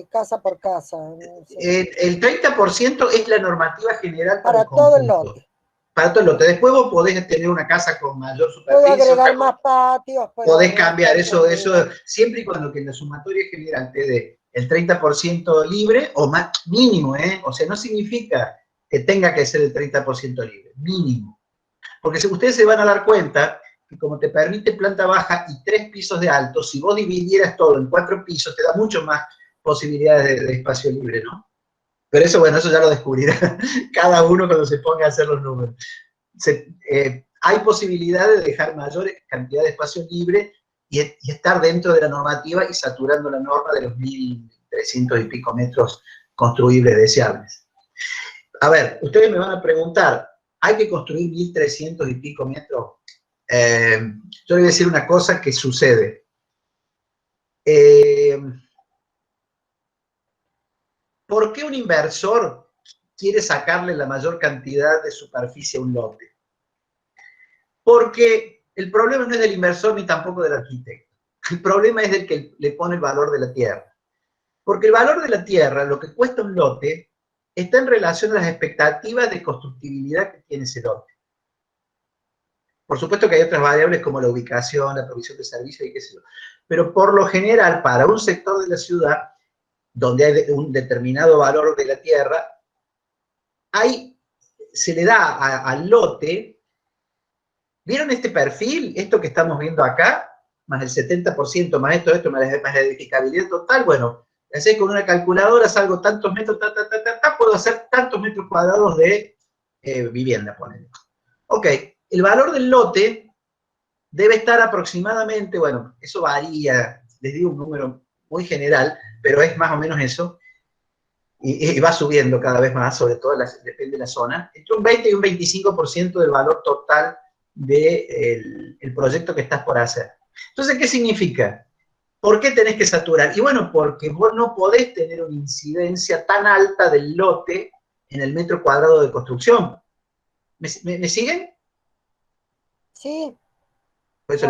casa por casa? No sé. El 30% es la normativa general para todo el lote. Para todo el lote. Después vos podés tener una casa con mayor superficie. Puedo agregar más patios. Podés cambiar eso, siempre y cuando que en la sumatoria general te dé el 30% libre, o más, mínimo, o sea, no significa que tenga que ser el 30% libre, mínimo. Porque si ustedes se van a dar cuenta que como te permite planta baja y 3 pisos de alto, si vos dividieras todo en 4 pisos, te da mucho más posibilidades de espacio libre, ¿no? Pero eso, bueno, eso ya lo descubrirá cada uno cuando se ponga a hacer los números. Hay posibilidad de dejar mayor cantidad de espacio libre y estar dentro de la normativa y saturando la norma de los 1.300 y pico metros construibles deseables. A ver, ustedes me van a preguntar, ¿hay que construir 1.300 y pico metros? Yo les voy a decir una cosa que sucede. ¿Por qué un inversor quiere sacarle la mayor cantidad de superficie a un lote? Porque el problema no es del inversor ni tampoco del arquitecto. El problema es del que le pone el valor de la tierra. Porque el valor de la tierra, lo que cuesta un lote, está en relación a las expectativas de constructibilidad que tiene ese lote. Por supuesto que hay otras variables como la ubicación, la provisión de servicios y qué sé yo. Pero por lo general, para un sector de la ciudad, donde hay un determinado valor de la tierra, se le da al lote, ¿vieron este perfil? Esto que estamos viendo acá, más el 70%, más esto, más la edificabilidad total, bueno, así con una calculadora salgo tantos metros, puedo hacer tantos metros cuadrados de vivienda, ponele. Ok, el valor del lote debe estar aproximadamente, bueno, eso varía, les digo un número muy general, pero es más o menos eso, y va subiendo cada vez más, sobre todo depende de la zona, entre un 20 y un 25% del valor total del proyecto que estás por hacer. Entonces, ¿qué significa? ¿Por qué tenés que saturar? Y bueno, porque vos no podés tener una incidencia tan alta del lote en el metro cuadrado de construcción. ¿Me siguen? Sí. Por eso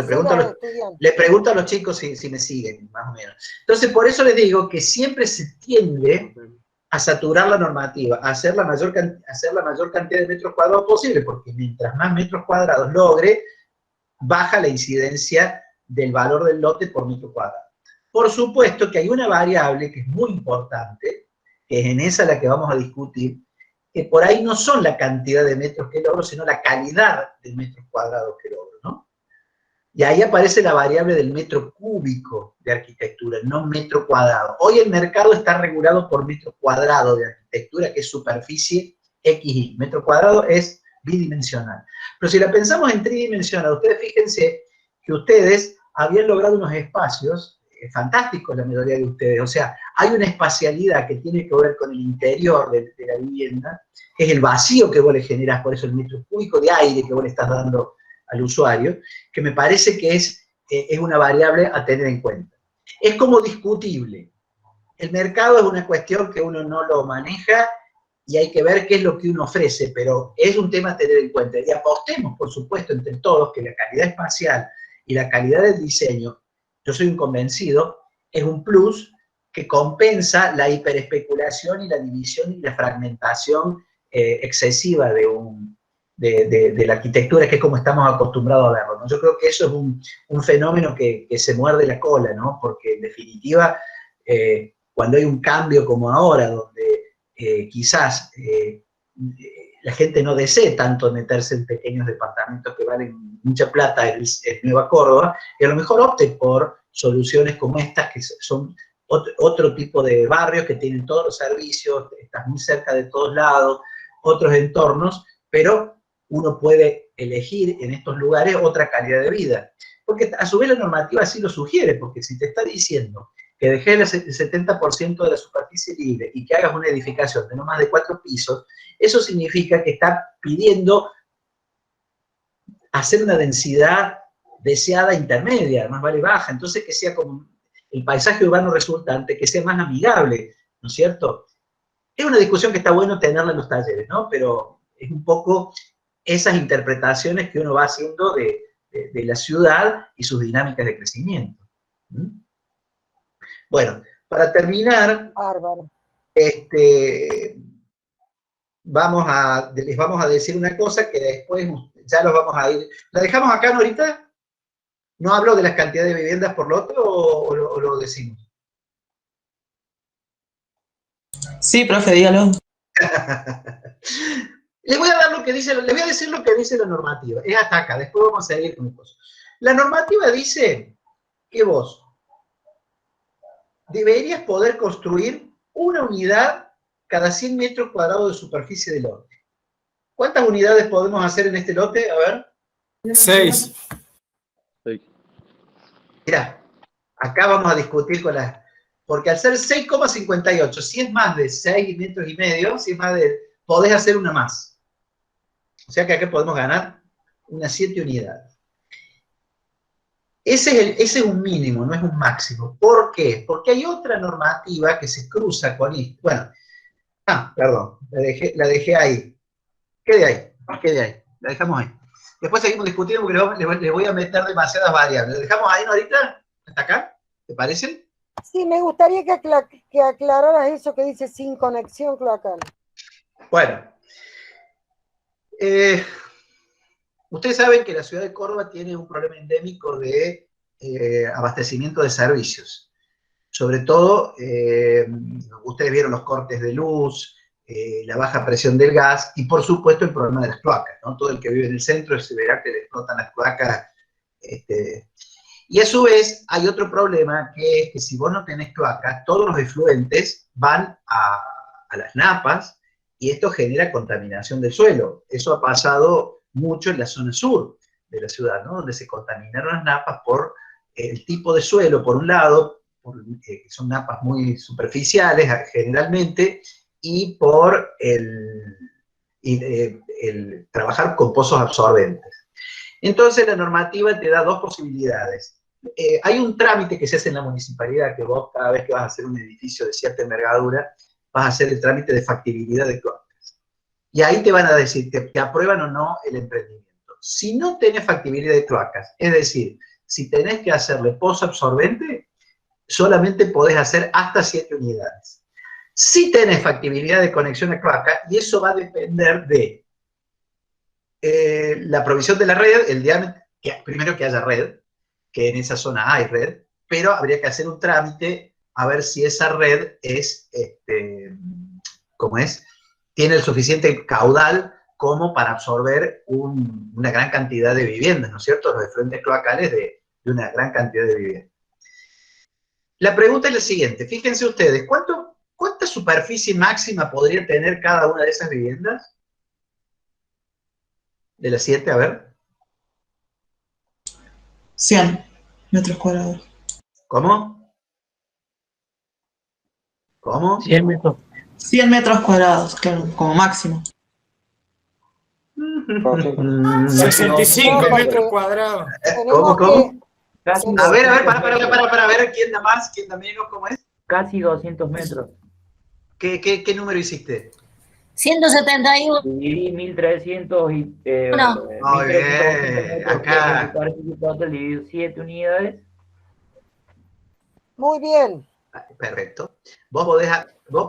le pregunto a los chicos si me siguen, más o menos. Entonces, por eso les digo que siempre se tiende a saturar la normativa, a hacer la mayor cantidad de metros cuadrados posible, porque mientras más metros cuadrados logre, baja la incidencia del valor del lote por metro cuadrado. Por supuesto que hay una variable que es muy importante, que es en esa la que vamos a discutir, que por ahí no son la cantidad de metros que logro, sino la calidad de metros cuadrados que logro, ¿no? Y ahí aparece la variable del metro cúbico de arquitectura, no metro cuadrado. Hoy el mercado está regulado por metro cuadrado de arquitectura, que es superficie XY. Metro cuadrado es bidimensional. Pero si la pensamos en tridimensional, ustedes fíjense que ustedes habían logrado unos espacios fantásticos, la mayoría de ustedes. O sea, hay una espacialidad que tiene que ver con el interior de la vivienda, que es el vacío que vos le generás, por eso el metro cúbico de aire que vos le estás dando al usuario, que me parece que es una variable a tener en cuenta. Es como discutible. El mercado es una cuestión que uno no lo maneja y hay que ver qué es lo que uno ofrece, pero es un tema a tener en cuenta. Y apostemos, por supuesto, entre todos, que la calidad espacial y la calidad del diseño, yo soy un convencido, es un plus que compensa la hiperespeculación y la división y la fragmentación excesiva de la arquitectura, que es como estamos acostumbrados a verlo, ¿no? Yo creo que eso es un fenómeno que se muerde la cola, ¿no? Porque en definitiva, cuando hay un cambio como ahora, donde quizás la gente no desee tanto meterse en pequeños departamentos que valen mucha plata en Nueva Córdoba, y a lo mejor opte por soluciones como estas, que son otro tipo de barrios que tienen todos los servicios, estás muy cerca de todos lados, otros entornos, pero uno puede elegir en estos lugares otra calidad de vida. Porque a su vez la normativa así lo sugiere, porque si te está diciendo que dejes el 70% de la superficie libre y que hagas una edificación de no más de 4 pisos, eso significa que está pidiendo hacer una densidad deseada intermedia, más vale baja, entonces que sea como el paisaje urbano resultante, que sea más amigable, ¿no es cierto? Es una discusión que está bueno tenerla en los talleres, ¿no? Pero es un poco esas interpretaciones que uno va haciendo de la ciudad y sus dinámicas de crecimiento. Bueno, para terminar, les vamos a decir una cosa que después ya los vamos a ir. ¿La dejamos acá, Norita? ¿No hablo de las cantidades de viviendas por lote o lo decimos? Sí, profe, dígalo. Les voy a decir lo que dice la normativa. Es hasta acá, después vamos a seguir con cosas. La normativa dice que vos deberías poder construir una unidad cada 100 metros cuadrados de superficie de lote. ¿Cuántas unidades podemos hacer en este lote? A ver. 6. Mirá, acá vamos a discutir con las... Porque al ser 6,58, si es más de 6 metros y medio, si es más de... podés hacer una más. O sea que acá podemos ganar unas 7 unidades. Ese es un mínimo, no es un máximo. ¿Por qué? Porque hay otra normativa que se cruza con esto. Bueno, perdón, la dejé ahí. Quede ahí, la dejamos ahí. Después seguimos discutiendo porque les voy a meter demasiadas variables. ¿La dejamos ahí, Norita? ¿Hasta acá? ¿Te parece? Sí, me gustaría que aclararas eso que dice sin conexión cloacal. Bueno. Ustedes saben que la ciudad de Córdoba tiene un problema endémico de abastecimiento de servicios. Sobre todo, ustedes vieron los cortes de luz, la baja presión del gas y, por supuesto, el problema de las cloacas, ¿no? Todo el que vive en el centro se verá que le explotan las cloacas. Y a su vez, hay otro problema, que es que si vos no tenés cloacas, todos los efluentes van a las napas y esto genera contaminación del suelo. Eso ha pasado mucho en la zona sur de la ciudad, ¿no? Donde se contaminaron las napas por el tipo de suelo, por un lado, son napas muy superficiales generalmente, y por el trabajar con pozos absorbentes. Entonces la normativa te da dos posibilidades. Hay un trámite que se hace en la municipalidad, que vos cada vez que vas a hacer un edificio de cierta envergadura, vas a hacer el trámite de factibilidad de cloacas. Y ahí te van a decir que te aprueban o no el emprendimiento. Si no tenés factibilidad de cloacas, es decir, si tenés que hacerle pozo absorbente, solamente podés hacer hasta 7 unidades. Sí tenés factibilidad de conexión a cloaca y eso va a depender de la provisión de la red, el diámetro, primero que haya red, que en esa zona hay red, pero habría que hacer un trámite a ver si esa red es, ¿cómo es? Tiene el suficiente caudal como para absorber una gran cantidad de viviendas, ¿no es cierto? Los efluentes cloacales de una gran cantidad de viviendas. La pregunta es la siguiente, fíjense ustedes, ¿cuánta superficie máxima podría tener cada una de esas viviendas? De las 7, a ver. 100 metros cuadrados. ¿Cómo? ¿Cómo? 100 metros. 100 metros cuadrados, claro, como máximo. 65 metros cuadrados. ¿Cómo? Casi A ver, 200 para ver quién da más, quién da menos, ¿cómo es? Casi 200 metros. ¿Qué número hiciste? 171. Dividí 1300 y... No. Muy bien, acá. Dividí 7 unidades. Muy bien. Perfecto. Vos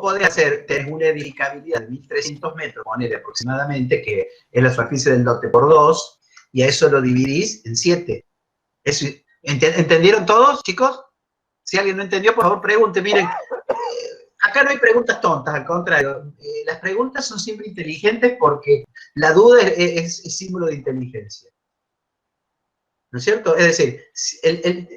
podés hacer, tenés una edificabilidad de 1300 metros, ponele aproximadamente, que es la superficie del lote por 2, y a eso lo dividís en 7. ¿Entendieron todos, chicos? Si alguien no entendió, por favor pregunte. Miren, acá no hay preguntas tontas, al contrario. Las preguntas son siempre inteligentes porque la duda es símbolo de inteligencia. ¿No es cierto? Es decir,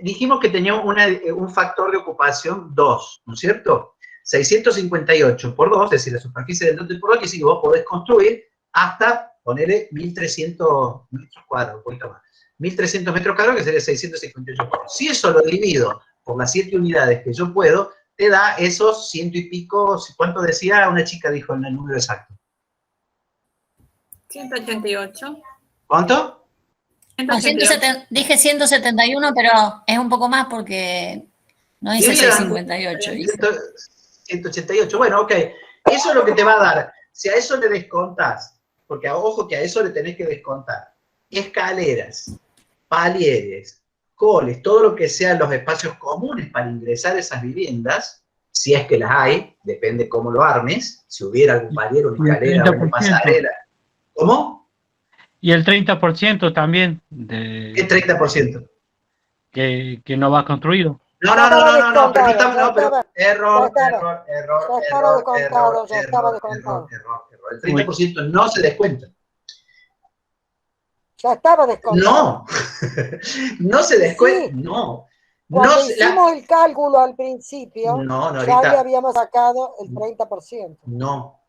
dijimos que tenía un factor de ocupación 2, ¿no es cierto? 658 por 2, es decir, la superficie del lote por 2, que si vos podés construir hasta, ponerle 1300 metros cuadrados, un poquito más. 1300 metros cuadrados, que sería 658 por 2. Si eso lo divido por las 7 unidades que yo puedo, te da esos 100 y pico, ¿cuánto decía? Una chica dijo en el número exacto. 188. ¿Cuánto? No, 170, dije 171, pero es un poco más porque no dice 658. Dice. 188, bueno, ok. Eso es lo que te va a dar. Si a eso le descontás, porque ojo que a eso le tenés que descontar, escaleras, palieres, coles, todo lo que sean los espacios comunes para ingresar a esas viviendas, si es que las hay, depende cómo lo armes, si hubiera algún palier, una escalera, una pasarela. ¿Cómo? Y el 30% también. ¿Qué 30%? Que no va construido. No, pero error. El 30% no se descuenta. Ya estaba descontado. No se descuenta, Sí. no. Cuando hicimos el cálculo al principio, ya le habíamos sacado el 30%. No.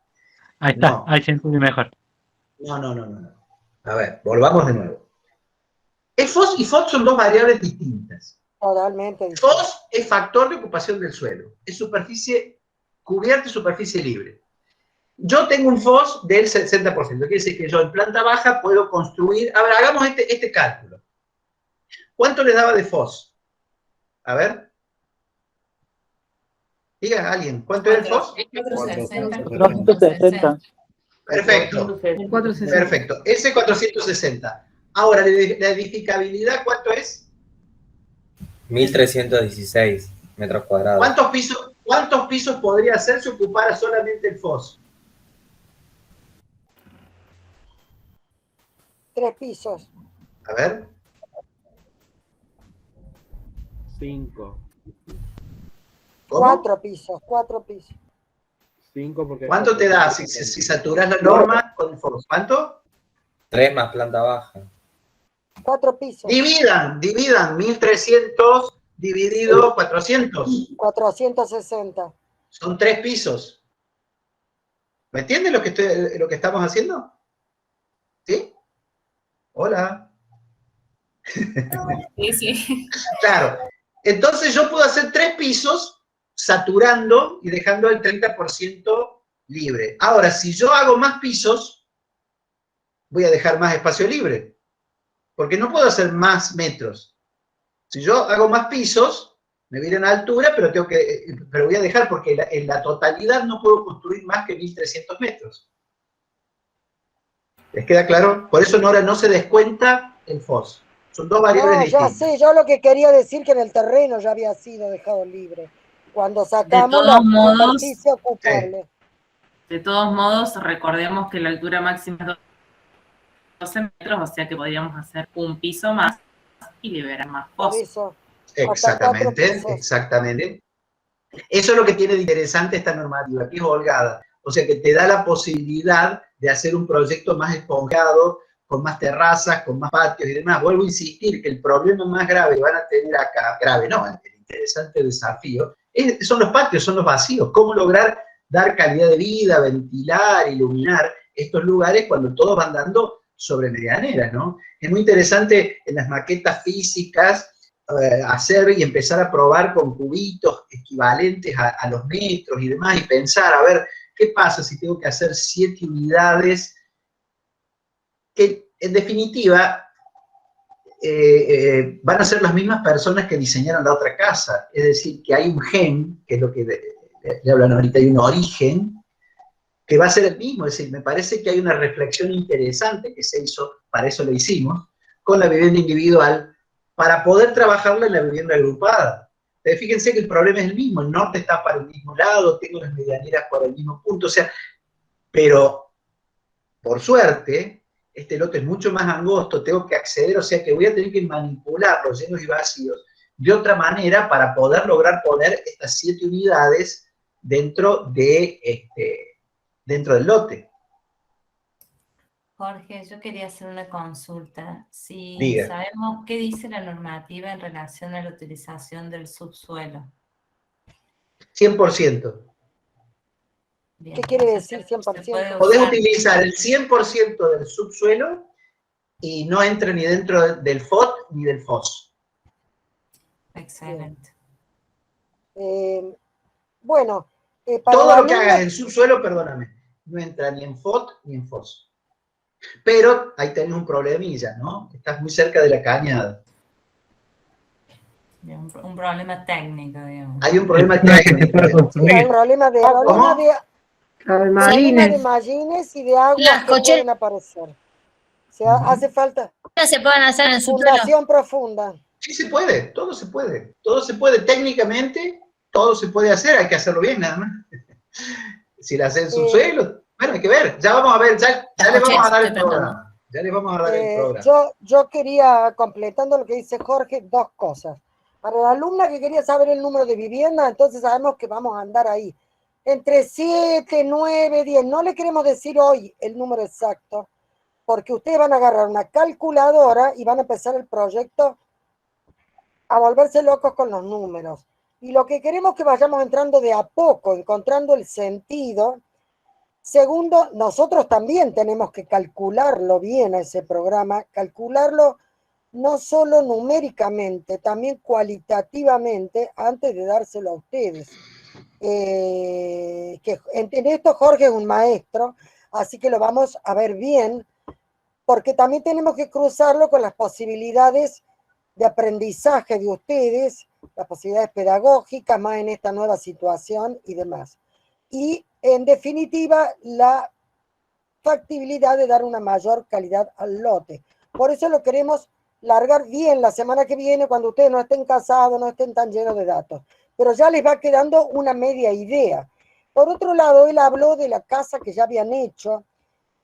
Ahí está, ahí se entiende mejor. No. A ver, volvamos de nuevo. FOS y FOT son dos variables distintas. Totalmente. FOS es factor de ocupación del suelo. Es superficie cubierta y superficie libre. Yo tengo un FOS del 60%. Quiere decir que yo en planta baja puedo construir... A ver, hagamos este cálculo. ¿Cuánto le daba de FOS? A ver. Diga a alguien, ¿cuánto era el FOS? 460. Perfecto. Perfecto. Ese 460. Ahora, ¿la edificabilidad cuánto es? 1316 metros cuadrados. ¿Cuántos pisos podría hacer si ocupara solamente el FOS? 3 pisos. A ver. 5. 4 pisos. 5 porque... ¿Cuánto te da si saturas la norma con el FOS? ¿Cuánto? 3 más planta baja. 4 pisos. Dividan 1300 dividido 400. 460. Son 3 pisos. ¿Me entiendes lo que estamos haciendo? ¿Sí? Hola. Sí. Claro. Entonces yo puedo hacer 3 pisos saturando y dejando el 30% libre. Ahora, si yo hago más pisos, voy a dejar más espacio libre. Porque no puedo hacer más metros. Si yo hago más pisos, me voy a ir a altura, pero voy a dejar porque en la totalidad no puedo construir más que 1300 metros. ¿Les queda claro? Por eso ahora no se descuenta el FOS. Son dos variables distintas. Ya sé, yo lo que quería decir que en el terreno ya había sido dejado libre. cuando sacamos la superficie ocupable. De todos modos, recordemos que la altura máxima es 12 metros, o sea que podríamos hacer un piso más y liberar más fósforo. Exactamente, exactamente. Eso es lo que tiene de interesante esta normativa, que es holgada. O sea que te da la posibilidad de hacer un proyecto más esponjado, con más terrazas, con más patios y demás. Vuelvo a insistir que el problema más grave que van a tener acá, grave no, el interesante desafío, son los patios, son los vacíos. ¿Cómo lograr dar calidad de vida, ventilar, iluminar estos lugares cuando todos van dando sobre medianeras, ¿no? Es muy interesante en las maquetas físicas hacer y empezar a probar con cubitos equivalentes a los metros y demás y pensar, a ver, ¿qué pasa si tengo que hacer 7 unidades que en definitiva van a ser las mismas personas que diseñaron la otra casa? Es decir, que hay un gen, que es lo que le hablan ahorita, hay un origen, que va a ser el mismo. Es decir, me parece que hay una reflexión interesante que se hizo, para eso lo hicimos, con la vivienda individual, para poder trabajarla en la vivienda agrupada. Fíjense que el problema es el mismo, el norte está para el mismo lado, tengo las medianeras por el mismo punto, o sea, pero por suerte, este lote es mucho más angosto, tengo que acceder, o sea que voy a tener que manipular los llenos y vacíos de otra manera para poder lograr poner estas 7 unidades dentro del lote. Jorge, yo quería hacer una consulta. Si Diga. sabemos qué dice la normativa en relación a la utilización del subsuelo. 100%. Bien. ¿Qué quiere decir 100%? Podés utilizar el 100% del subsuelo y no entra ni dentro del FOT ni del FOS. Excelente. Bueno, todo lo que hagas en subsuelo, perdóname, no entra ni en FOT ni en FOS. Pero ahí tenés un problemilla, ¿no? Estás muy cerca de la cañada. Un problema técnico, digamos. Hay un problema técnico. Hay un problema de mallines y de agua que pueden aparecer. O sea, hace falta se pueden hacer en el fundación profunda. Sí se puede, todo se puede. Todo se puede técnicamente, todo se puede hacer, hay que hacerlo bien nada más. Si la haces en subsuelo, bueno, hay que ver, ya vamos a ver, ya le vamos a dar el programa. Ya le vamos a dar el programa. Yo quería, completando lo que dice Jorge, 2 cosas. Para la alumna que quería saber el número de vivienda, entonces sabemos que vamos a andar ahí. Entre 7, 9, 10. No le queremos decir hoy el número exacto, porque ustedes van a agarrar una calculadora y van a empezar el proyecto a volverse locos con los números. Y lo que queremos es que vayamos entrando de a poco, encontrando el sentido. Segundo, nosotros también tenemos que calcularlo bien a ese programa, calcularlo no solo numéricamente, también cualitativamente, antes de dárselo a ustedes. Que en esto Jorge es un maestro, así que lo vamos a ver bien, porque también tenemos que cruzarlo con las posibilidades de aprendizaje de ustedes, las posibilidades pedagógicas, más en esta nueva situación y demás. Y, en definitiva, la factibilidad de dar una mayor calidad al lote. Por eso lo queremos largar bien la semana que viene, cuando ustedes no estén casados, no estén tan llenos de datos. Pero ya les va quedando una media idea. Por otro lado, él habló de la casa que ya habían hecho,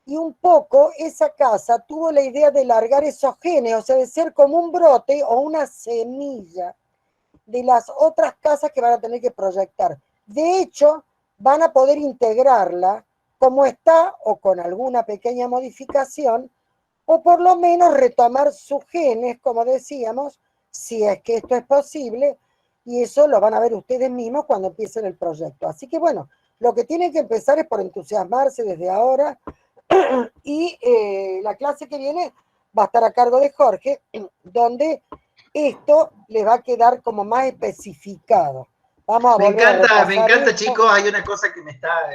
y un poco esa casa tuvo la idea de largar esos genes, o sea, de ser como un brote o una semilla de las otras casas que van a tener que proyectar. De hecho, van a poder integrarla como está o con alguna pequeña modificación, o por lo menos retomar sus genes, como decíamos, si es que esto es posible, y eso lo van a ver ustedes mismos cuando empiecen el proyecto. Así que bueno, lo que tienen que empezar es por entusiasmarse desde ahora, y la clase que viene va a estar a cargo de Jorge, donde esto le va a quedar como más especificado. Vamos a me encanta, esto. chicos, hay una cosa que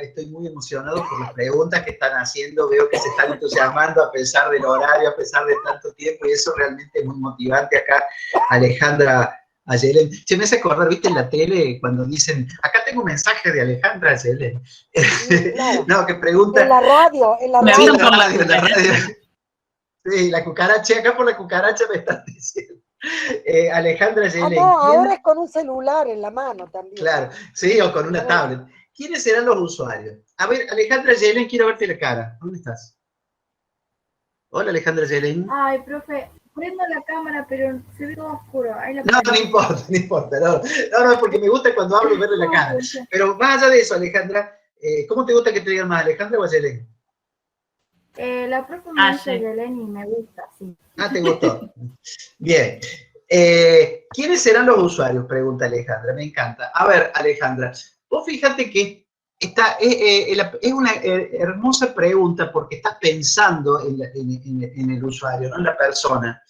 estoy muy emocionado por las preguntas que están haciendo, veo que se están entusiasmando a pesar del horario, a pesar de tanto tiempo, y eso realmente es muy motivante. Acá Alejandra Ayelen, se me hace acordar, ¿viste en la tele cuando dicen, acá tengo un mensaje de Alejandra Ayelen? Sí, claro. No, que pregunta. En la radio. Sí, en la radio. Sí, la cucaracha, acá por la cucaracha me están diciendo. Alejandra Yelen. No, ahora es con un celular en la mano también. Claro, sí, o con una tablet. ¿Quiénes serán los usuarios? A ver, Alejandra Yelen, quiero verte la cara. ¿Dónde estás? Hola, Alejandra Yelen. Ay, profe, prendo la cámara, pero se ve todo oscuro. Ahí la No, no importa, no importa. No, porque me gusta cuando hablo verle la cara. Pero más allá de eso, Alejandra, ¿cómo te gusta que te digan más, Alejandra o Yelen? La profe me dice Yelen y me gusta, sí. Ah, ¿te gustó? Bien. ¿Quiénes serán los usuarios? Pregunta Alejandra, me encanta. A ver, Alejandra, vos fíjate que es una hermosa pregunta porque estás pensando en el usuario, no en la persona.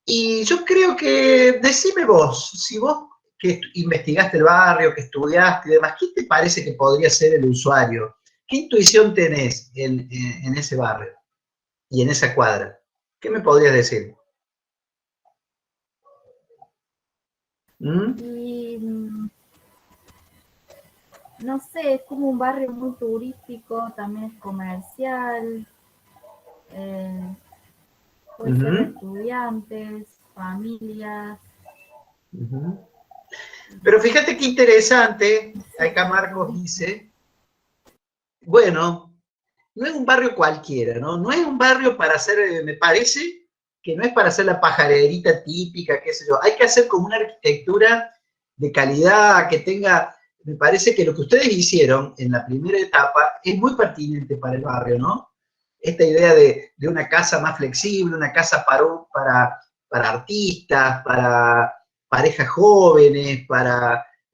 Y yo creo que, decime vos, si vos que investigaste el barrio, que estudiaste y demás, ¿qué te parece que podría ser el usuario? ¿Qué intuición tenés en ese barrio y en esa cuadra? ¿Qué me podrías decir? Y no sé, es como un barrio muy turístico, también es comercial, puede ser estudiantes, familias. Pero fíjate qué interesante, acá Marcos dice, bueno, no es un barrio cualquiera, ¿no? No es un barrio para hacer, me parece que no es para hacer la pajarerita típica, qué sé yo, hay que hacer como una arquitectura de calidad, que tenga, me parece que lo que ustedes hicieron en la primera etapa es muy pertinente para el barrio, ¿no? Esta idea de una casa más flexible, una casa para artistas, para parejas jóvenes,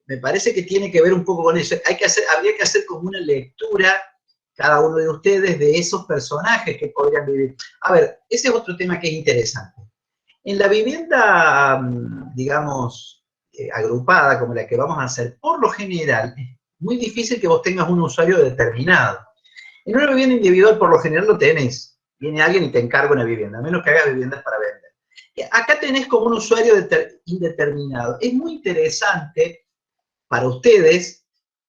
me parece que tiene que ver un poco con eso. Habría que hacer como una lectura, cada uno de ustedes, de esos personajes que podrían vivir. A ver, ese es otro tema que es interesante. En la vivienda, digamos, agrupada, como la que vamos a hacer, por lo general, es muy difícil que vos tengas un usuario determinado. En una vivienda individual, por lo general, lo tenés. Viene alguien y te encarga una vivienda, a menos que hagas viviendas para vender. Acá tenés como un usuario indeterminado. Es muy interesante para ustedes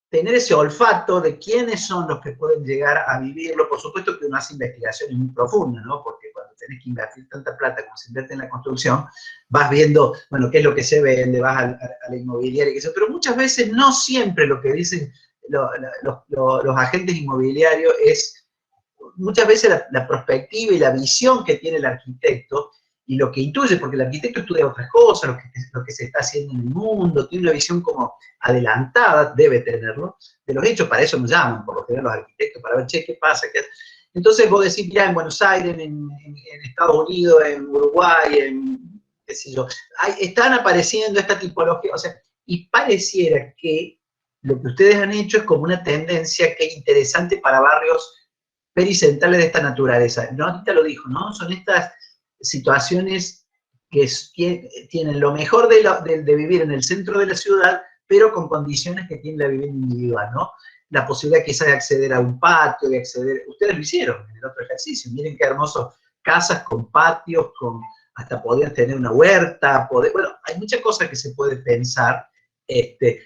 tener ese olfato de quiénes son los que pueden llegar a vivirlo. Por supuesto que uno hace investigaciones muy profundas, ¿no? Porque cuando tenés que invertir tanta plata como se invierte en la construcción, vas viendo, bueno, qué es lo que se vende, vas a la inmobiliaria, pero muchas veces no siempre lo que dicen los agentes inmobiliarios es, muchas veces la perspectiva y la visión que tiene el arquitecto y lo que intuye, porque el arquitecto estudia otras cosas, lo que se está haciendo en el mundo, tiene una visión como adelantada, debe tenerlo, de los hechos. Para eso nos llaman, por lo general, los arquitectos, para ver, che, ¿qué pasa? Entonces vos decís, mirá, en Buenos Aires, en Estados Unidos, en Uruguay, qué sé yo, están apareciendo esta tipología, o sea, y pareciera que lo que ustedes han hecho es como una tendencia que es interesante para barrios pericentrales de esta naturaleza. No, ahorita lo dijo, ¿no? Son estas situaciones que tienen lo mejor de vivir en el centro de la ciudad, pero con condiciones que tiene la vivienda individual, ¿no? La posibilidad quizás de acceder a un patio, de acceder, ustedes lo hicieron en el otro ejercicio, miren qué hermosos, casas con patios, hasta podrían tener una huerta, bueno, hay muchas cosas que se puede pensar.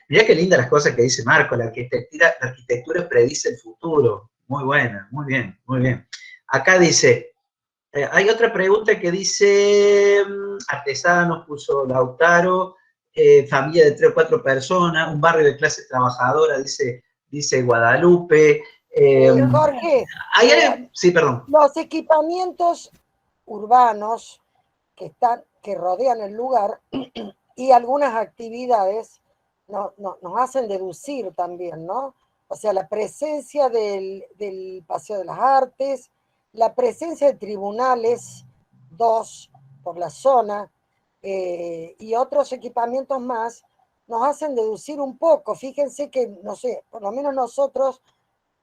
Mirá qué lindas las cosas que dice Marco, la arquitectura predice el futuro. Muy buena, muy bien, muy bien. Acá dice, hay otra pregunta que dice, artesanos, puso Lautaro, familia de 3 o 4 personas, un barrio de clase trabajadora, dice Guadalupe. Jorge, sí, perdón. Los equipamientos urbanos que rodean el lugar y algunas actividades nos hacen deducir también, ¿no? O sea, la presencia del Paseo de las Artes, la presencia de tribunales, 2 por la zona, y otros equipamientos más, nos hacen deducir un poco. Fíjense que, no sé, por lo menos nosotros,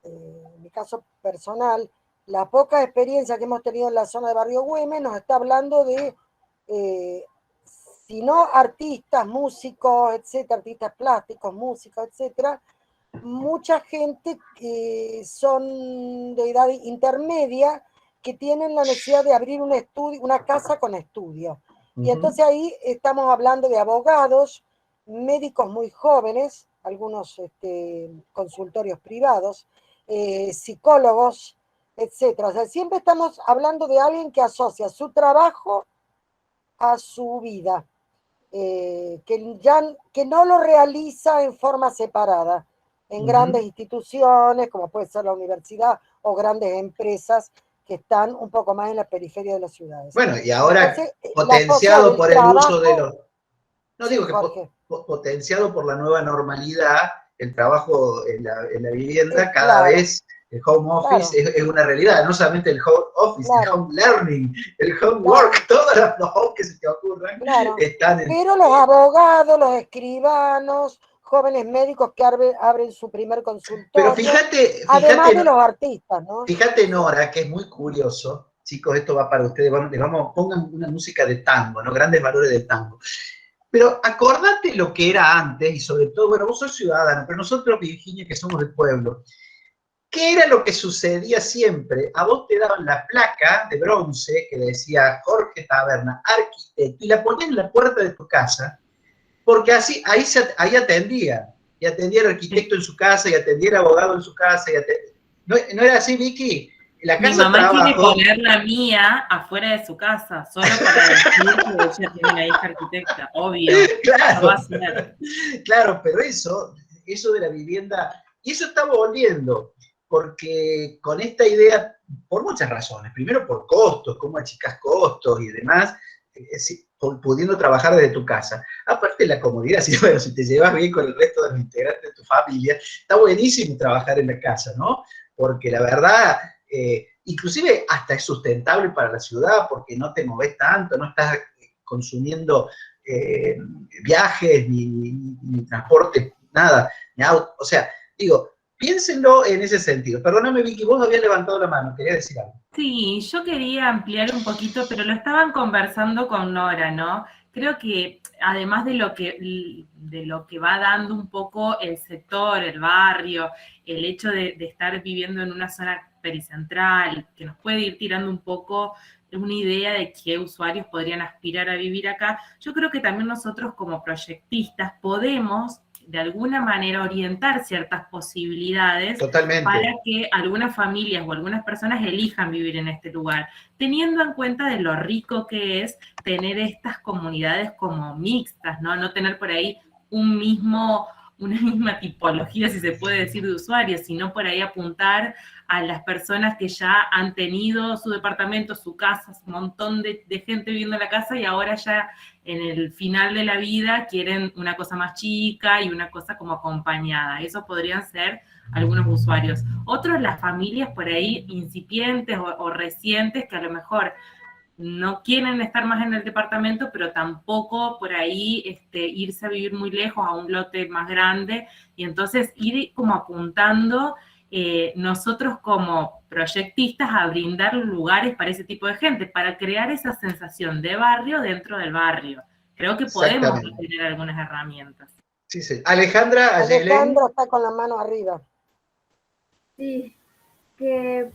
en mi caso personal, la poca experiencia que hemos tenido en la zona de Barrio Güemes nos está hablando de, si no artistas, músicos, etcétera, artistas plásticos, músicos, etcétera, mucha gente que son de edad intermedia que tienen la necesidad de abrir un estudio, una casa con estudio. Y entonces ahí estamos hablando de abogados, médicos muy jóvenes, algunos consultorios privados, psicólogos, etcétera. O sea, siempre estamos hablando de alguien que asocia su trabajo a su vida, que no lo realiza en forma separada, en grandes instituciones, como puede ser la universidad, o grandes empresas que están un poco más en la periferia de las ciudades. Bueno, y ahora entonces, potenciado por el uso de los... No sí, digo que potenciado por la nueva normalidad, el trabajo en la vivienda, cada vez el home office es una realidad, no solamente el home office, el home learning, el home work, todos los home que se te ocurran están en... Pero los abogados, los escribanos, jóvenes médicos que abren su primer consultorio, pero fíjate, además de los artistas, ¿no? Fíjate, Nora, que es muy curioso, chicos, esto va para ustedes, pongan una música de tango, ¿no? Grandes valores del tango. Pero acordate lo que era antes, y sobre todo, bueno, vos sos ciudadano, pero nosotros, Virginia, que somos del pueblo, ¿qué era lo que sucedía siempre? A vos te daban la placa de bronce que decía Jorge Taberna, arquitecto, y la ponían en la puerta de tu casa, porque así, ahí atendía, y atendía al arquitecto en su casa, y atendía al abogado en su casa, ¿No era así, Vicky? La casa mi mamá quiere poner la mía afuera de su casa, solo para decir que ella tiene una hija arquitecta, obvio. Claro, va a ser. Claro, pero eso de la vivienda, y eso está volviendo, porque con esta idea, por muchas razones, primero por costos, cómo achicas costos y demás, pudiendo trabajar desde tu casa. Aparte la comodidad, si te llevas bien con el resto de los integrantes de tu familia, está buenísimo trabajar en la casa, ¿no? Porque la verdad, inclusive hasta es sustentable para la ciudad, porque no te moves tanto, no estás consumiendo viajes, ni transporte, nada, ni auto. O sea, digo, piénsenlo en ese sentido. Perdóname, Vicky, vos habías levantado la mano, quería decir algo. Sí, yo quería ampliar un poquito, pero lo estaban conversando con Nora, ¿no? Creo que además de lo que va dando un poco el sector, el barrio, el hecho de estar viviendo en una zona pericentral, que nos puede ir tirando un poco una idea de qué usuarios podrían aspirar a vivir acá, yo creo que también nosotros como proyectistas podemos de alguna manera orientar ciertas posibilidades. Totalmente. Para que algunas familias o algunas personas elijan vivir en este lugar, teniendo en cuenta de lo rico que es tener estas comunidades como mixtas, ¿no? No tener por ahí una misma tipología, si se puede decir, de usuarios, sino por ahí apuntar a las personas que ya han tenido su departamento, su casa, un montón de gente viviendo en la casa y ahora ya en el final de la vida quieren una cosa más chica y una cosa como acompañada. Eso podrían ser algunos usuarios. Otros, las familias por ahí incipientes o recientes que a lo mejor no quieren estar más en el departamento, pero tampoco por ahí irse a vivir muy lejos a un lote más grande, y entonces ir como apuntando nosotros como proyectistas a brindar lugares para ese tipo de gente, para crear esa sensación de barrio dentro del barrio. Creo que podemos tener algunas herramientas. Sí, sí. Alejandra está con la mano arriba. Sí, que